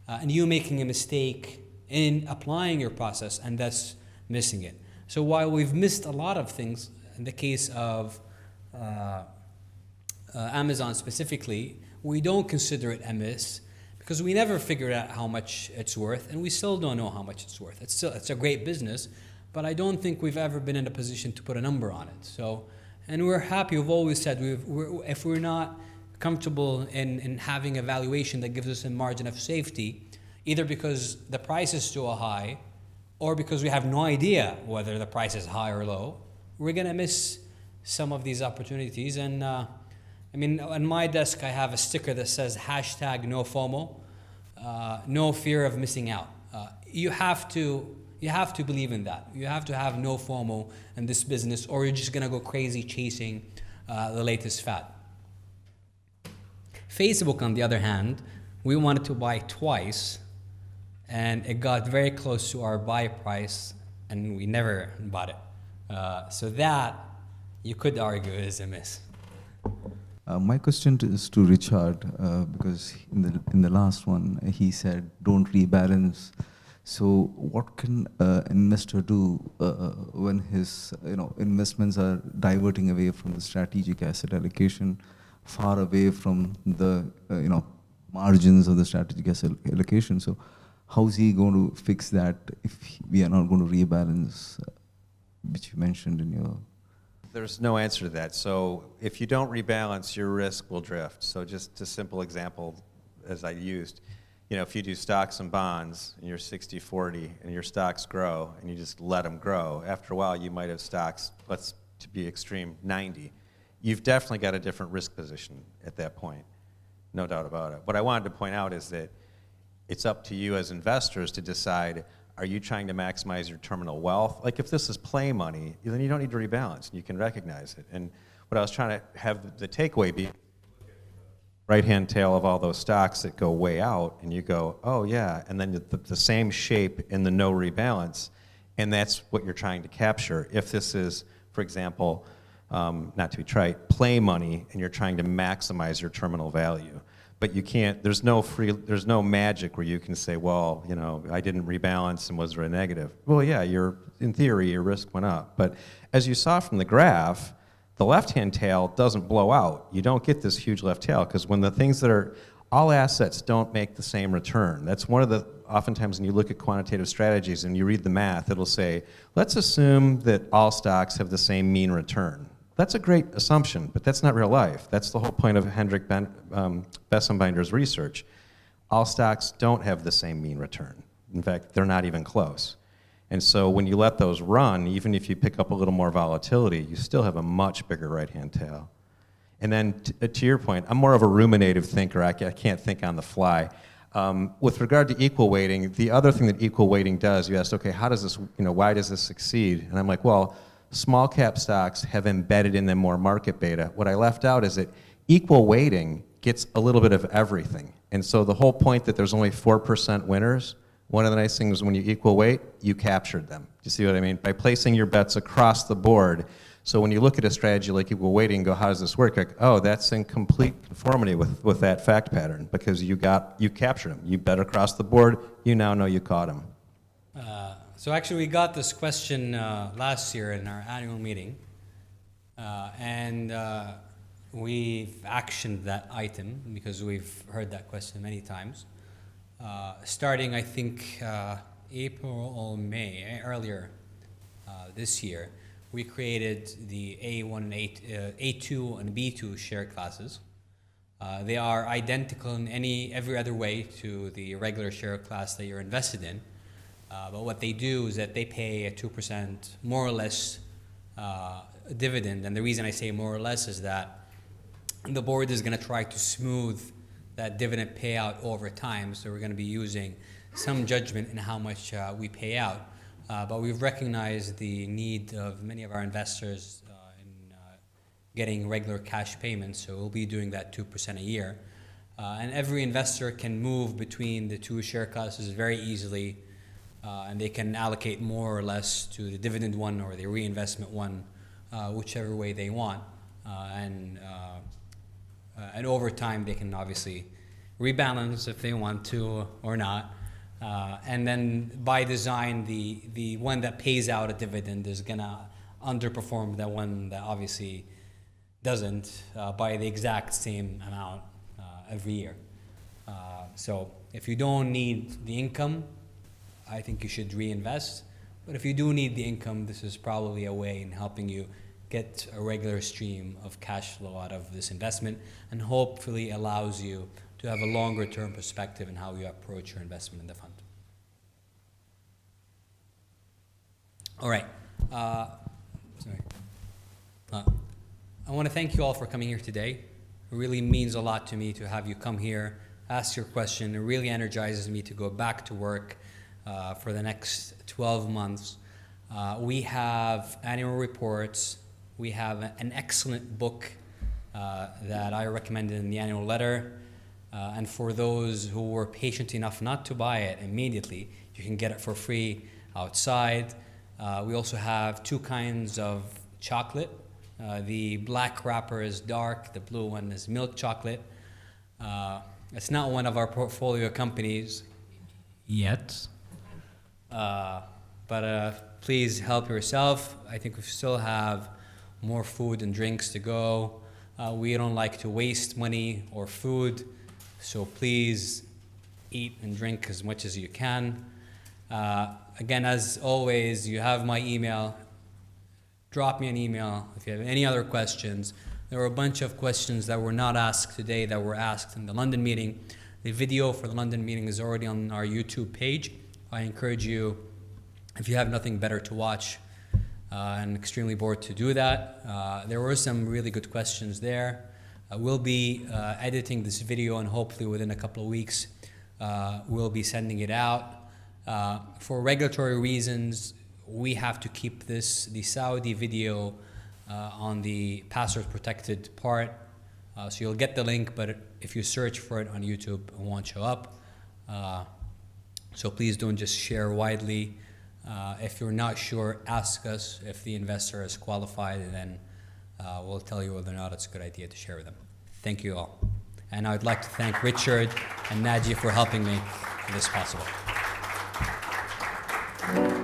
and you making a mistake in applying your process and thus missing it. So while we've missed a lot of things, in the case of Amazon specifically, we don't consider it a miss because we never figured out how much it's worth, and we still don't know how much it's worth. It's a great business, but I don't think we've ever been in a position to put a number on it. So, and we're happy. We've always said if we're not comfortable in having a valuation that gives us a margin of safety, either because the price is too high, or because we have no idea whether the price is high or low, we're gonna miss some of these opportunities. And I mean, on my desk, I have a sticker that says hashtag no FOMO, no fear of missing out. You have to believe in that. You have to have no FOMO in this business, or you're just gonna go crazy chasing the latest fad. Facebook, on the other hand, we wanted to buy twice, and it got very close to our buy price, and we never bought it. So that, you could argue, is a miss. My question is to Richard, because in the last one he said don't rebalance. So what can an investor do when his investments are diverting away from the strategic asset allocation, far away from the margins of the strategic asset allocation? So how is he going to fix that if we are not going to rebalance, which you mentioned in your... There's no answer to that. So if you don't rebalance, your risk will drift. So just a simple example, as I used, if you do stocks and bonds and you're 60-40 and your stocks grow and you just let them grow, after a while you might have stocks, to be extreme, 90. You've definitely got a different risk position at that point, no doubt about it. What I wanted to point out is that it's up to you as investors to decide, are you trying to maximize your terminal wealth? Like if this is play money, then you don't need to rebalance. You can recognize it. And what I was trying to have the takeaway be, right-hand tail of all those stocks that go way out, and you go, oh yeah, and then the same shape in the no rebalance, and that's what you're trying to capture. If this is, for example, not to be trite, play money, and you're trying to maximize your terminal value. But you can't, there's no magic where you can say, well, I didn't rebalance and was there a negative? Well, yeah, in theory, your risk went up. But as you saw from the graph, the left-hand tail doesn't blow out. You don't get this huge left tail, because when the things that are, all assets don't make the same return. That's one of the, oftentimes when you look at quantitative strategies and you read the math, it'll say, let's assume that all stocks have the same mean return. That's a great assumption, but that's not real life. That's the whole point of Hendrik Bessenbinder's research. All stocks don't have the same mean return. In fact, they're not even close. And so when you let those run, even if you pick up a little more volatility, you still have a much bigger right-hand tail. And then to your point, I'm more of a ruminative thinker. I can't think on the fly. With regard to equal weighting, the other thing that equal weighting does, you asked, okay, how does this, why does this succeed? And I'm like, well, small cap stocks have embedded in them more market beta. What I left out is that equal weighting gets a little bit of everything. And so the whole point that there's only 4% winners, one of the nice things when you equal weight, you captured them. Do you see what I mean? By placing your bets across the board. So when you look at a strategy like equal weighting and go, how does this work? Like, oh, that's in complete conformity with that fact pattern, because you captured them. You bet across the board, you now know you caught them. So actually we got this question last year in our annual meeting, and we've actioned that item because we've heard that question many times. Starting, I think, April or May, earlier this year, we created the A1 and A2 and B2 share classes. They are identical in every other way to the regular share class that you're invested in. But what they do is that they pay a 2% more or less dividend. And the reason I say more or less is that the board is going to try to smooth that dividend payout over time. So we're going to be using some judgment in how much we pay out. But we've recognized the need of many of our investors in getting regular cash payments. So we'll be doing that 2% a year. And every investor can move between the two share classes very easily. And they can allocate more or less to the dividend one or the reinvestment one, whichever way they want. And over time, they can obviously rebalance if they want to or not. And then by design, the one that pays out a dividend is going to underperform the one that obviously doesn't by the exact same amount every year. So if you don't need the income, I think you should reinvest. But if you do need the income, this is probably a way in helping you get a regular stream of cash flow out of this investment, and hopefully allows you to have a longer term perspective in how you approach your investment in the fund. All right. I want to thank you all for coming here today. It really means a lot to me to have you come here, ask your question. It really energizes me to go back to work for the next 12 months. We have annual reports. We have an excellent book that I recommended in the annual letter. And for those who were patient enough not to buy it immediately, you can get it for free outside. We also have two kinds of chocolate. The black wrapper is dark, the blue one is milk chocolate. It's not one of our portfolio companies yet, but please help yourself. I think we still have more food and drinks to go. We don't like to waste money or food, so please eat and drink as much as you can. Again, as always, you have my email. Drop me an email if you have any other questions. There were a bunch of questions that were not asked today that were asked in the London meeting. The video for the London meeting is already on our YouTube page. I encourage you, if you have nothing better to watch and extremely bored, to do that. There were some really good questions there. We'll be editing this video, and hopefully within a couple of weeks we'll be sending it out. For regulatory reasons, we have to keep the Saudi video on the password protected part. So you'll get the link, but if you search for it on YouTube, it won't show up. So please don't just share widely. If you're not sure, ask us if the investor is qualified, and then we'll tell you whether or not it's a good idea to share with them. Thank you all. And I'd like to thank Richard and Naji for helping me make this possible. Thank you.